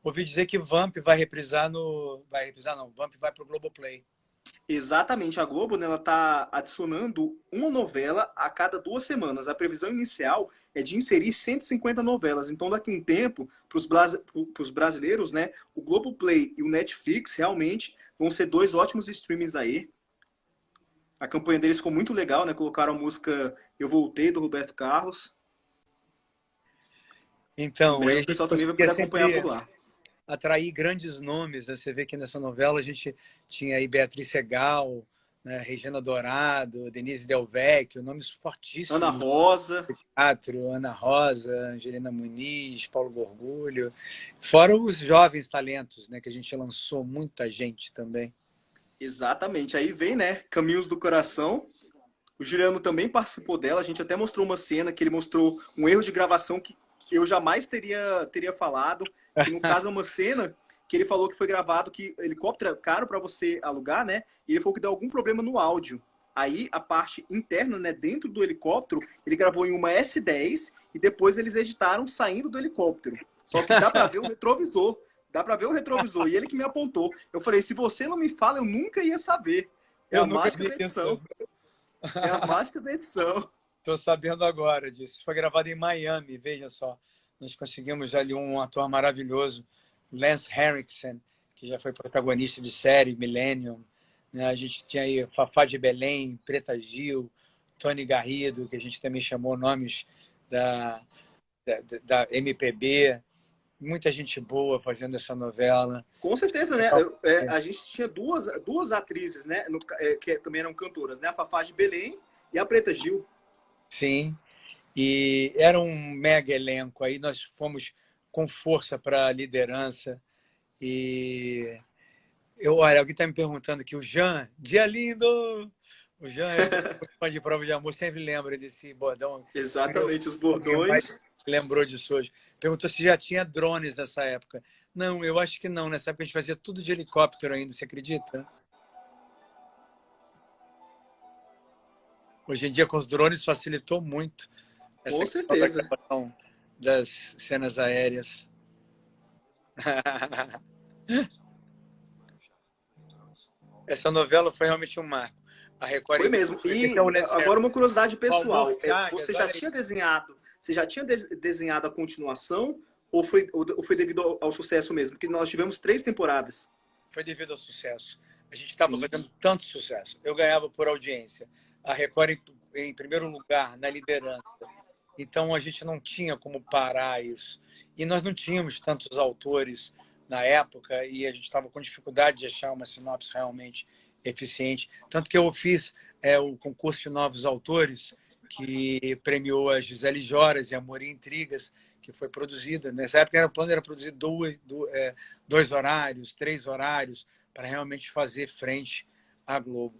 Ouvi dizer que Vamp vai reprisar no... Vai reprisar não, Vamp vai pro Globoplay. Exatamente, a Globo, né, ela está adicionando uma novela a cada 2 semanas. A previsão inicial é de inserir 150 novelas. Então, daqui a um tempo, para os brasileiros, né, o Globoplay e o Netflix realmente vão ser dois ótimos streamings aí. A campanha deles ficou muito legal, né? Colocaram a música Eu Voltei, do Roberto Carlos. Em Então, aí breve a o gente pessoal também vai conseguia poder acompanhar por sempre lá. atrair grandes nomes, né? Você vê que nessa novela a gente tinha aí Beatriz Segal, né? Regina Dourado, Denise Del Vecchio, nomes Ana fortíssimos do Rosa. teatro, Ana Rosa, Angelina Muniz, Paulo Gorgulho, fora os jovens talentos, né? Que a gente lançou muita gente também. Exatamente. Aí vem, né? Caminhos do Coração. O Juliano também participou dela. A gente até mostrou uma cena que ele mostrou um erro de gravação que eu jamais teria falado. Que no caso é uma cena que ele falou que foi gravado, que helicóptero é caro para você alugar, né? E ele falou que deu algum problema no áudio. Aí a parte interna, né, dentro do helicóptero, ele gravou em uma S10 e depois eles editaram saindo do helicóptero. Só que dá para ver o retrovisor. Dá para ver o retrovisor. E ele que me apontou. Eu falei, se você não me fala, eu nunca ia saber. É Eu a nunca mágica vi da isso. edição. É a mágica da edição. Estou sabendo agora disso. Foi gravado em Miami, veja só. Nós conseguimos ali um ator maravilhoso, Lance Henriksen, que já foi protagonista de série Millennium. Né? A gente tinha aí Fafá de Belém, Preta Gil, Tony Garrido, que a gente também chamou nomes da, da MPB. Muita gente boa fazendo essa novela. Com certeza, né? A gente tinha duas atrizes, né? Que também eram cantoras, né? A Fafá de Belém e a Preta Gil. Sim, e era um mega elenco. Aí nós fomos com força para a liderança. E olha, alguém está me perguntando aqui, o Jean, dia lindo! O Jean é muito fã de Prova de Amor, sempre lembra desse bordão. Exatamente, os O que mais bordões. lembrou disso hoje. Perguntou se já tinha drones nessa época. Não, eu acho que não. Nessa época a gente fazia tudo de helicóptero ainda, você acredita? Hoje em dia, com os drones, facilitou muito essa Com questão da certeza. gravação das cenas aéreas. Essa novela foi realmente um marco. A Record. Foi mesmo. Esse E é o Les agora uma curiosidade o Amor pessoal. Chagas, Você já olha tinha aí. desenhado? Você já tinha desenhado a continuação? Ou foi devido ao sucesso mesmo? Porque nós tivemos 3 temporadas. Foi devido ao sucesso. A gente estava Sim. fazendo tanto sucesso. Eu ganhava por audiência. A Record em primeiro lugar, na liderança. Então a gente não tinha como parar isso. E nós não tínhamos tantos autores na época e a gente estava com dificuldade de achar uma sinopse realmente eficiente. Tanto que eu fiz o concurso de novos autores, que premiou a Gisele Joras e Amor e Intrigas, que foi produzida. Nessa época, o plano era produzir 2 horários, 3 horários, para realmente fazer frente à Globo.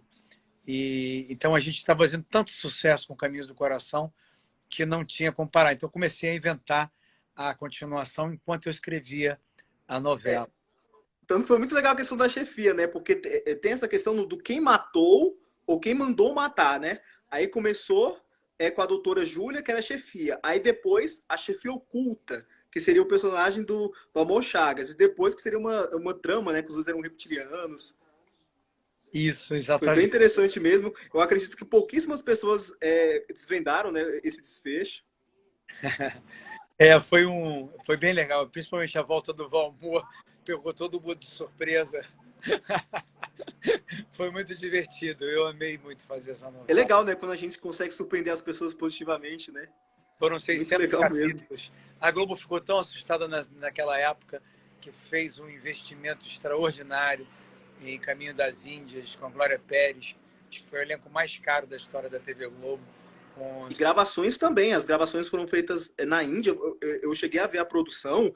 E então a gente estava fazendo tanto sucesso com Caminhos do Coração que não tinha como parar. Então eu comecei a inventar a continuação enquanto eu escrevia a novela. Tanto que foi muito legal a questão da chefia, né? Porque tem essa questão do quem matou ou quem mandou matar, né? Aí começou com a doutora Júlia, que era a chefia. Aí depois a chefia oculta, que seria o personagem do Amor Chagas. E depois que seria uma trama, né? Que os dois eram reptilianos. Isso, Foi bem exatamente. interessante mesmo. Eu acredito que pouquíssimas pessoas desvendaram, né, esse desfecho. Foi bem legal, principalmente a volta do Valmor, pegou todo mundo de surpresa. Foi muito divertido, eu amei muito fazer essa novela. É legal, né, quando a gente consegue surpreender as pessoas positivamente, né? Foram Muito 600 legal mesmo. capítulos. A Globo ficou tão assustada naquela época que fez um investimento extraordinário em Caminho das Índias, com a Glória Pérez. Acho que foi o elenco mais caro da história da TV Globo. E gravações também. As gravações foram feitas na Índia. Eu cheguei a ver a produção,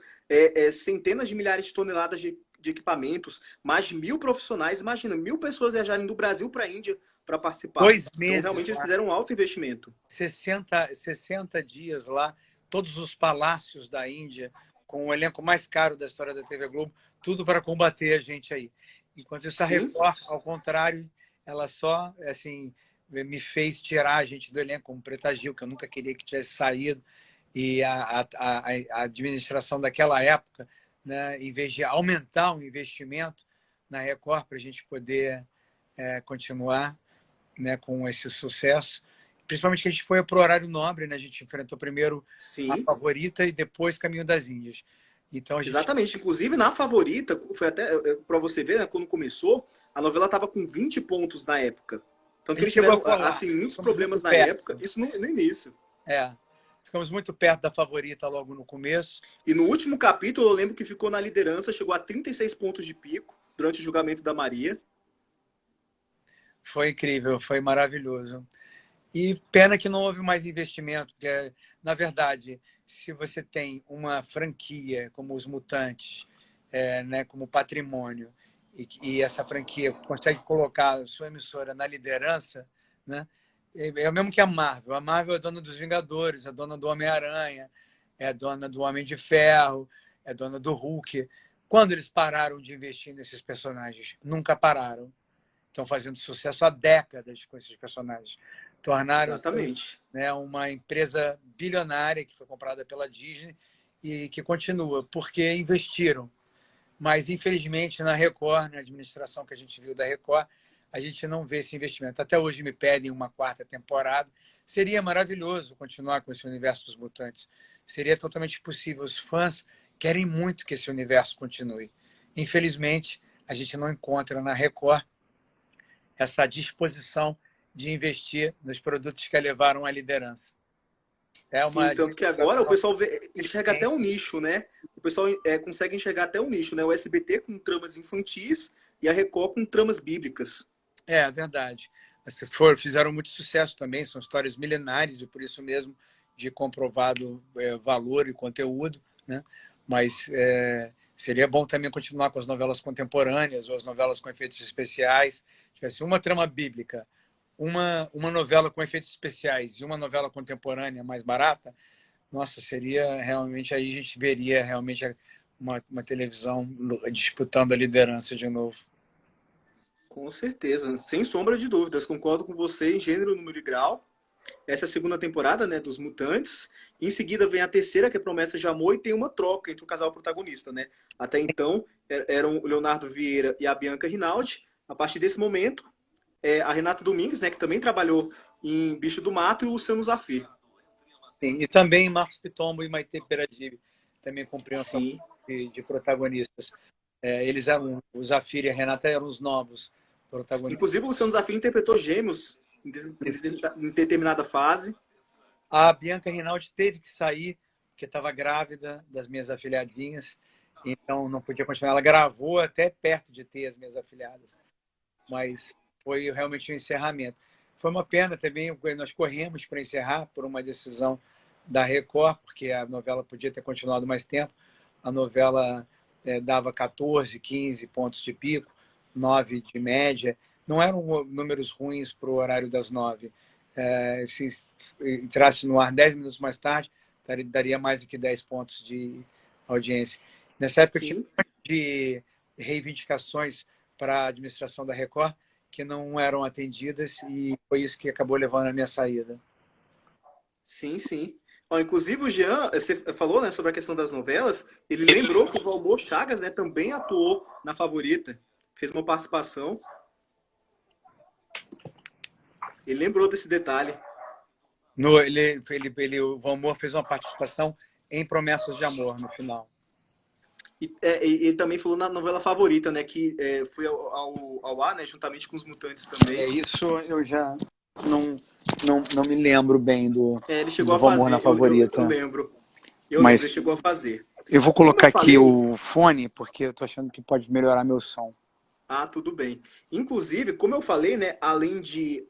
centenas de milhares de toneladas de equipamentos, mais de 1.000 profissionais. Imagina, 1.000 pessoas viajarem do Brasil para a Índia para participar. 2 Então, meses. realmente, eles fizeram um alto investimento. 60 dias lá, todos os palácios da Índia, com o elenco mais caro da história da TV Globo, tudo para combater a gente aí. Enquanto isso, a Record, ao contrário, ela só assim, me fez tirar a gente do elenco, como Preta Gil, que eu nunca queria que tivesse saído. E a administração daquela época, né, em vez de aumentar o investimento na Record para a gente poder continuar, né, com esse sucesso. Principalmente que a gente foi para o horário nobre, né? A gente enfrentou primeiro a Sim, Favorita e depois Caminho das Índias. Então a gente exatamente. Inclusive, na favorita, foi até para você ver, né, quando começou, a novela estava com 20 pontos na época. Tanto que eles chegou a tiveram, colar, assim, muitos ficamos muito problemas na época, perto. isso no início. É, ficamos muito perto da Favorita logo no começo. E no último capítulo, eu lembro que ficou na liderança, chegou a 36 pontos de pico durante o julgamento da Maria. Foi incrível, foi maravilhoso. E pena que não houve mais investimento, porque, na verdade, se você tem uma franquia como os Mutantes, né, como patrimônio, e essa franquia consegue colocar a sua emissora na liderança, né, é o mesmo que a Marvel. A Marvel é dona dos Vingadores, é dona do Homem-Aranha, é dona do Homem de Ferro, é dona do Hulk. Quando eles pararam de investir nesses personagens? Nunca pararam. Estão fazendo sucesso há décadas com esses personagens. Tornaram-se, Exatamente. né, uma empresa bilionária que foi comprada pela Disney e que continua, porque investiram. Mas, infelizmente, na Record, na administração que a gente viu da Record, a gente não vê esse investimento. Até hoje me pedem uma quarta temporada. Seria maravilhoso continuar com esse universo dos mutantes. Seria totalmente possível. Os fãs querem muito que esse universo continue. Infelizmente, a gente não encontra na Record essa disposição de investir nos produtos que a levaram à liderança. É Sim, uma tanto que agora o administração pessoal enxerga até um eficiente. nicho, né? O pessoal consegue enxergar até um nicho, né? O SBT com tramas infantis e a Record com tramas bíblicas. É verdade. Fizeram muito sucesso também, são histórias milenares e por isso mesmo de comprovado valor e conteúdo, né? Mas seria bom também continuar com as novelas contemporâneas ou as novelas com efeitos especiais. Tivesse uma trama bíblica, uma novela com efeitos especiais e uma novela contemporânea mais barata, nossa, seria realmente, aí a gente veria realmente uma televisão disputando a liderança de novo. Com certeza, sem sombra de dúvidas. Concordo com você em gênero, número e grau. Essa é a segunda temporada, né, dos Mutantes. Em seguida vem a terceira, que é Promessa de Amor, e tem uma troca entre o casal protagonista, né? Até então eram o Leonardo Vieira e a Bianca Rinaldi. A partir desse momento, a Renata Domingues, né, que também trabalhou em Bicho do Mato, e o Luciano Zafir. Sim, e também Marcos Pitombo e Maite Peradive também cumpriam essa Sim. de protagonistas. Eles eram, o Zafir e a Renata eram os novos protagonistas. Inclusive, o Luciano Zafir interpretou Gêmeos em determinada fase. A Bianca Rinaldi teve que sair, porque estava grávida das minhas afilhadinhas, então não podia continuar. Ela gravou até perto de ter as minhas afilhadas, mas foi realmente um encerramento. Foi uma pena também, nós corremos para encerrar por uma decisão da Record, porque a novela podia ter continuado mais tempo. A novela dava 14, 15 pontos de pico, 9 de média. Não eram números ruins para o horário das 9. Se entrasse no ar 10 minutos mais tarde, daria mais do que 10 pontos de audiência. Nessa época tinha Sim, um monte de reivindicações para a administração da Record que não eram atendidas e foi isso que acabou levando a minha saída. sim, sim. Ó, inclusive o Jean, você falou, né, sobre a questão das novelas, ele lembrou que o Valmor Chagas, né, também atuou na Favorita, fez uma participação. Ele lembrou desse detalhe. O Valmor fez uma participação em Promessas de Amor no final. E ele também falou na novela Favorita, né, que foi ao ar, né, juntamente com os Mutantes também. Isso eu já não me lembro bem Ele chegou a Valmor na fazer, eu Favorita. lembro. Eu lembro, Mas ele chegou a fazer. eu vou Como eu colocar aqui falei, o fone, porque eu estou achando que pode melhorar meu som. tudo bem. Inclusive, como eu falei, né, além de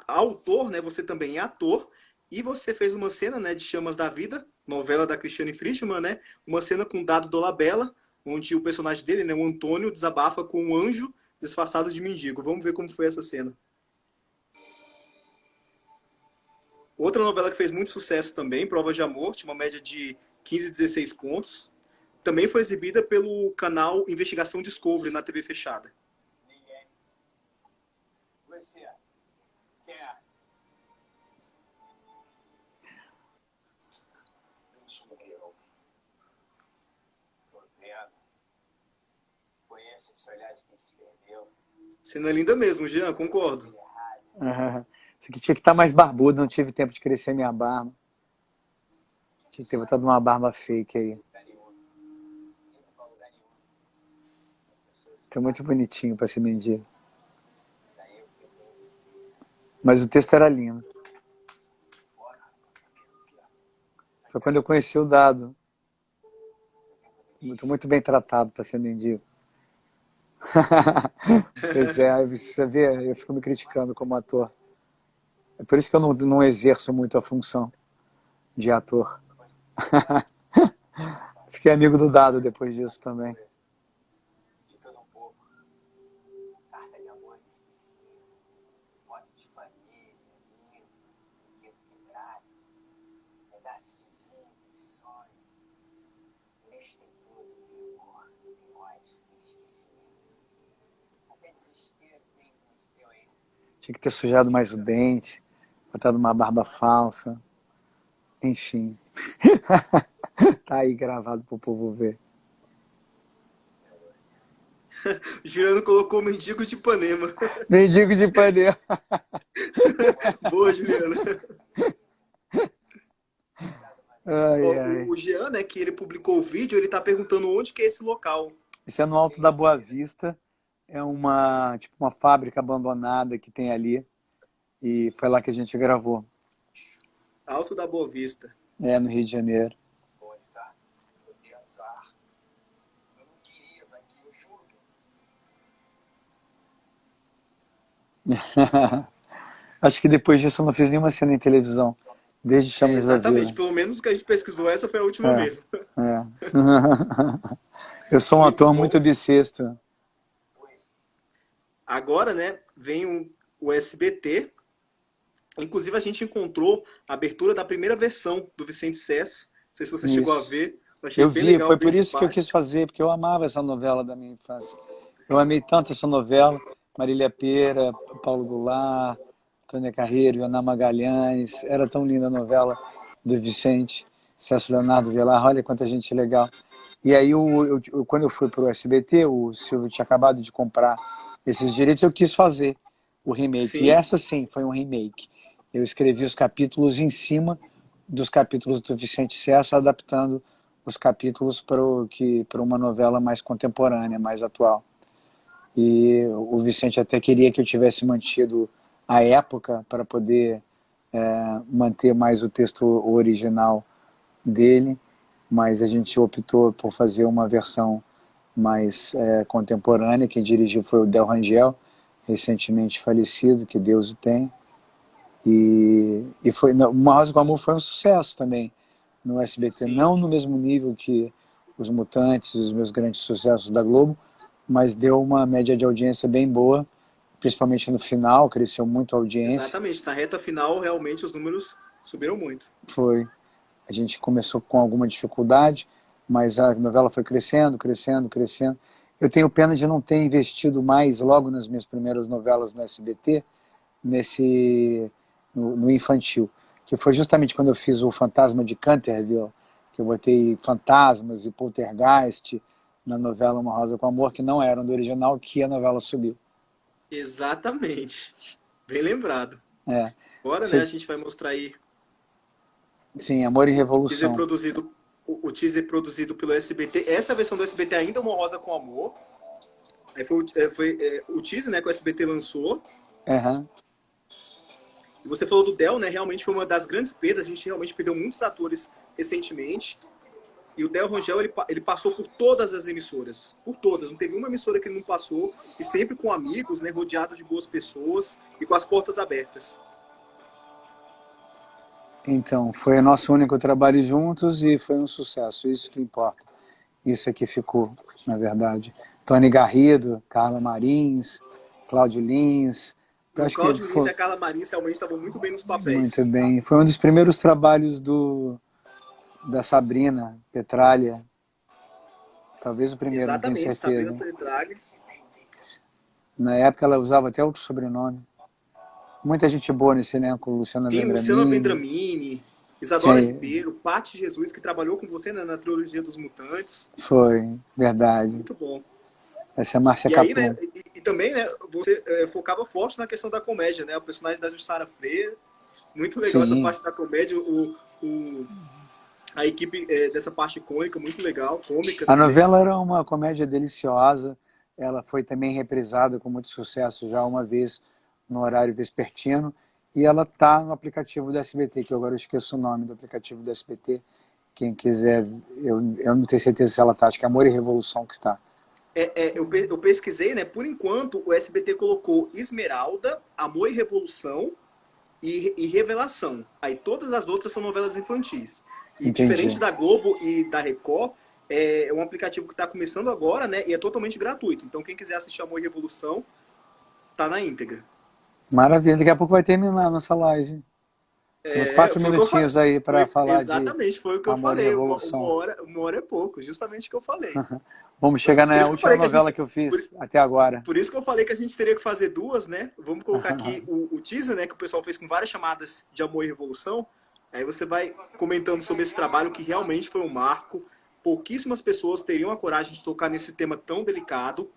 autor, né, você também é ator, e você fez uma cena, né, de Chamas da Vida, novela da Cristiane Friedman, né, uma cena com Dado Dolabella, onde o personagem dele, né, o Antônio, desabafa com um anjo disfarçado de mendigo. Vamos ver como foi essa cena. Outra novela que fez muito sucesso também, Prova de Amor, tinha uma média de 15, 16 pontos. Também foi exibida pelo canal Investigação Discovery na TV fechada. Ninguém. Você quer? Eu sou eu. Tô vendo. Foi Cena linda mesmo, Jean, concordo. Isso aqui tinha que estar mais barbudo, não tive tempo de crescer minha barba. Tinha que ter botado uma barba fake aí. Tô muito bonitinho para ser mendigo. Mas o texto era lindo. Foi quando eu conheci o Dado. Muito bem tratado para ser mendigo. Pois é, aí você vê, eu fico me criticando como ator. É por isso que eu não exerço muito a função de ator. Fiquei amigo do Dado depois disso também. Tinha que ter sujado mais o dente, botado uma barba falsa. Enfim. Tá aí gravado pro povo ver. Juliano colocou Mendigo de Ipanema. Mendigo de Ipanema. Boa, Juliano. Ai. O Jean, né, que ele publicou o vídeo, ele tá perguntando onde que é esse local. Isso é no Alto da Boa Vista. É uma fábrica abandonada que tem ali. E foi lá que a gente gravou. Alto da Boa Vista. É, no Rio de Janeiro. Acho que depois disso eu não fiz nenhuma cena em televisão. Desde Chamas da Vida. Exatamente, pelo menos que a gente pesquisou, essa foi a última mesmo. Eu sou um ator muito bissexto. Agora, né, vem o SBT. Inclusive, a gente encontrou a abertura da primeira versão do Vicente Cesso. Não sei se você chegou a ver. Eu vi, foi por isso que eu quis fazer, porque eu amava essa novela da minha infância. Eu amei tanto essa novela. Marília Pêra, Paulo Goulart, Tônia Carreiro, Ana Magalhães. Era tão linda a novela do Vicente Cesso, Leonardo Vilar. Olha quanta gente legal. E aí, quando eu fui para o SBT, o Silvio tinha acabado de comprar esses direitos, eu quis fazer o remake. Sim. E essa sim foi um remake. Eu escrevi os capítulos em cima dos capítulos do Vicente Cesso, adaptando os capítulos para uma novela mais contemporânea, mais atual. E o Vicente até queria que eu tivesse mantido a época para poder manter mais o texto original dele, mas a gente optou por fazer uma versão mais contemporânea. Quem dirigiu foi o Del Rangel, recentemente falecido, que Deus o tem. E foi, Uma Rosa com Amor foi um sucesso também no SBT. Sim. Não no mesmo nível que Os Mutantes, os meus grandes sucessos da Globo, mas deu uma média de audiência bem boa, principalmente no final, cresceu muito a audiência. Exatamente, na reta final, realmente, os números subiram muito. Foi. A gente começou com alguma dificuldade, mas a novela foi crescendo, crescendo, crescendo. Eu tenho pena de não ter investido mais logo nas minhas primeiras novelas no SBT, no infantil, que foi justamente quando eu fiz o Fantasma de Canterville, que eu botei fantasmas e poltergeist na novela Uma Rosa com Amor, que não eram do original, que a novela subiu. Exatamente. Bem lembrado. Agora, Sim. né, a gente vai mostrar aí Sim, Amor e Revolução. o teaser produzido pelo SBT. Essa versão do SBT ainda é Uma Rosa com Amor. Aí foi o teaser, né, que o SBT lançou. Uhum. E você falou do Del, né? Realmente foi uma das grandes perdas. A gente realmente perdeu muitos atores recentemente. E o Del Rangel, ele passou por todas as emissoras. Por todas. Não teve uma emissora que ele não passou. E sempre com amigos, né? Rodeado de boas pessoas e com as portas abertas. Então, foi o nosso único trabalho juntos e foi um sucesso. Isso que importa. Isso é que ficou, na verdade. Tony Garrido, Carla Marins, Cláudio Lins. O Cláudio Lins e a Carla Marins realmente estavam muito bem nos papéis. Muito bem. Foi um dos primeiros trabalhos da Sabrina Petralha. Talvez o primeiro, Exatamente, não tenho certeza. Sabrina Petralha. Na época ela usava até outro sobrenome. Muita gente boa nesse elenco, Luciana Vendramini. Luciana Vendramini, Isadora Sim. Ribeiro, Paty Jesus, que trabalhou com você, né, na trilogia dos Mutantes. Foi, verdade. Muito bom. Essa é a Márcia E aí, né, Caplan. e também, né, você focava forte na questão da comédia, né? O personagem da Jussara Freire, muito legal essa Sim. parte da comédia, a equipe dessa parte icônica, muito legal, cômica A também. novela era uma comédia deliciosa. Ela foi também reprisada com muito sucesso já uma vez no horário vespertino. E ela está no aplicativo do SBT, que agora eu esqueço o nome do aplicativo do SBT. Quem quiser, eu não tenho certeza se ela está, acho que é Amor e Revolução que está. Eu pesquisei, né? Por enquanto, o SBT colocou Esmeralda, Amor e Revolução e Revelação. Aí todas as outras são novelas infantis. E diferente Entendi. da Globo e da Record, é um aplicativo que está começando agora, né? E é totalmente gratuito. Então, quem quiser assistir Amor e Revolução, tá na íntegra. Maravilha, daqui a pouco vai terminar a nossa live. Temos 4 Foi o que eu falei. minutinhos aí para falar de Exatamente, foi o que eu Amor e falei. Revolução. Uma hora é pouco, justamente o que eu falei. Vamos chegar Por na isso que eu última falei que a novela gente. que eu Por, fiz até agora. por isso que eu falei que a gente teria que fazer duas, né? Vamos colocar aqui o teaser, né? Que o pessoal fez com várias chamadas de Amor e Revolução. Aí você vai comentando sobre esse trabalho que realmente foi um marco. Pouquíssimas pessoas teriam a coragem de tocar nesse tema tão delicado.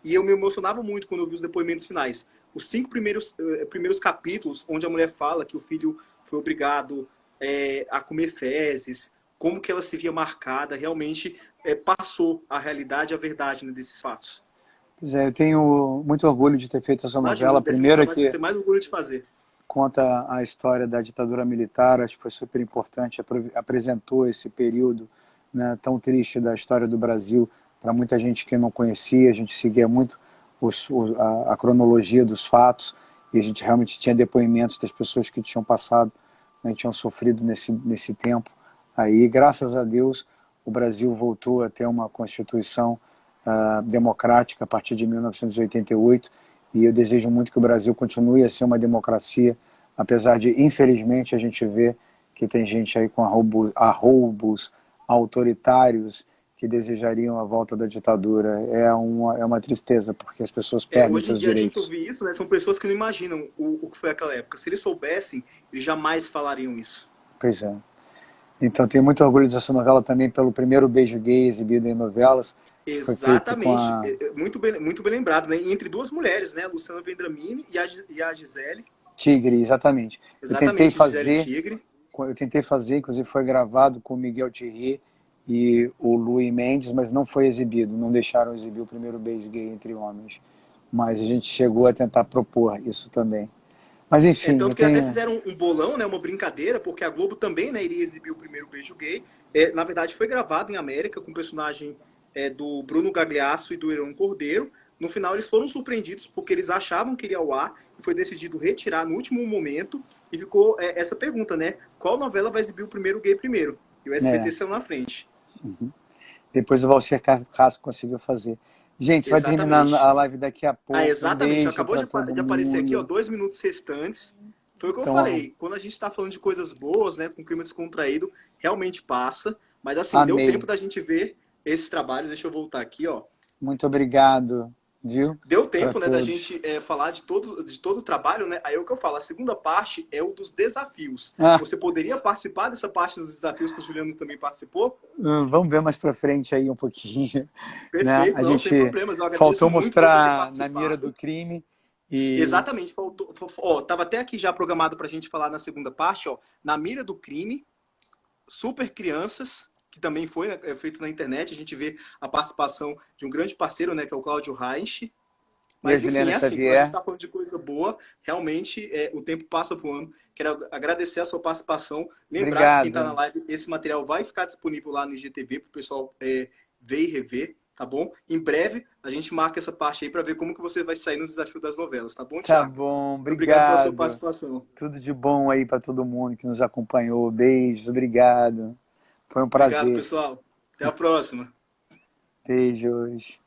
E eu me emocionava muito quando eu vi os depoimentos finais. Os 5 primeiros capítulos, onde a mulher fala que o filho foi obrigado a comer fezes, como que ela se via marcada, realmente passou a realidade, a verdade, né, desses fatos. Pois é, eu tenho muito orgulho de ter feito essa Imagina, novela. A dessa que você primeira vai que ter mais orgulho de fazer. conta a história da ditadura militar, acho que foi super importante, apresentou esse período, né, tão triste da história do Brasil para muita gente que não conhecia. A gente seguia muito a cronologia dos fatos e a gente realmente tinha depoimentos das pessoas que tinham passado, né, tinham sofrido nesse tempo. Aí, graças a Deus, o Brasil voltou a ter uma Constituição democrática a partir de 1988, e eu desejo muito que o Brasil continue a ser uma democracia, apesar de, infelizmente, a gente ver que tem gente aí com arroubos autoritários que desejariam a volta da ditadura. É uma tristeza, porque as pessoas perdem Hoje em seus dia a gente direitos. ouve isso, né? São pessoas que não imaginam o que foi aquela época. Se eles soubessem, eles jamais falariam isso. Pois é. Então, tenho muito orgulho dessa novela também pelo primeiro beijo gay exibido em novelas, que foi feito com Exatamente. a Muito bem lembrado, né? Entre duas mulheres, né? Luciana Vendramini e a Gisele. Tigre, exatamente. Exatamente, Gisele Tigre. Eu tentei fazer, inclusive foi gravado com o Miguel Thierry e o Luis Mendes, mas não foi exibido, não deixaram exibir o primeiro beijo gay entre homens. Mas a gente chegou a tentar propor isso também. Mas enfim, eu Tanto que até tenho... fizeram um bolão, né? Uma brincadeira, porque a Globo também, né, iria exibir o primeiro beijo gay. Na verdade, foi gravado em América com o personagem do Bruno Gagliasso e do Heron Cordeiro. No final, eles foram surpreendidos porque eles achavam que iria ao ar e foi decidido retirar no último momento. E ficou essa pergunta, né? Qual novela vai exibir o primeiro gay primeiro? E o SBT saiu na frente. Depois o Valcir Carrasco conseguiu fazer. Gente, vai terminar Exatamente. a live daqui a pouco. Um Exatamente. beijo Acabou para todo de aparecer aqui, ó, mundo. 2 minutos restantes. Foi o que eu Então, falei. Quando a gente está falando de coisas boas, né, com clima descontraído, realmente passa. Mas assim, deu amei. tempo da gente ver esses trabalhos. Deixa eu voltar aqui, ó. Muito obrigado, viu? Deu Para tempo, né, da todos. gente falar de todo o trabalho, né? Aí é o que eu falo. A segunda parte é o dos desafios. Ah, Você poderia participar dessa parte dos desafios que o Juliano também participou? vamos ver mais para frente aí um pouquinho, né? Perfeito, A não, sem gente problemas. Eu agradeço faltou muito você ter mostrar na mira do participado. crime e Exatamente, faltou. Ó, tava até aqui já programado para a gente falar na segunda parte, ó. Na mira do crime, Super Crianças, que também foi, né, feito na internet. A gente vê a participação de um grande parceiro, né, que é o Cláudio Reich. a Mas enfim, Juliana é assim, quando a gente Xavier. está falando de coisa boa, realmente o tempo passa voando. Quero agradecer a sua participação. Lembrar que quem está na Obrigado. live, esse material vai ficar disponível lá no IGTV para o pessoal ver e rever, tá bom? Em breve a gente marca essa parte aí para ver como que você vai sair nos desafios das novelas, tá bom, Tá Thiago? bom, Muito obrigado pela sua obrigado. participação. Tudo de bom aí para todo mundo que nos acompanhou. Beijos, obrigado. Foi um Obrigado, prazer. pessoal. Até a próxima. Beijos.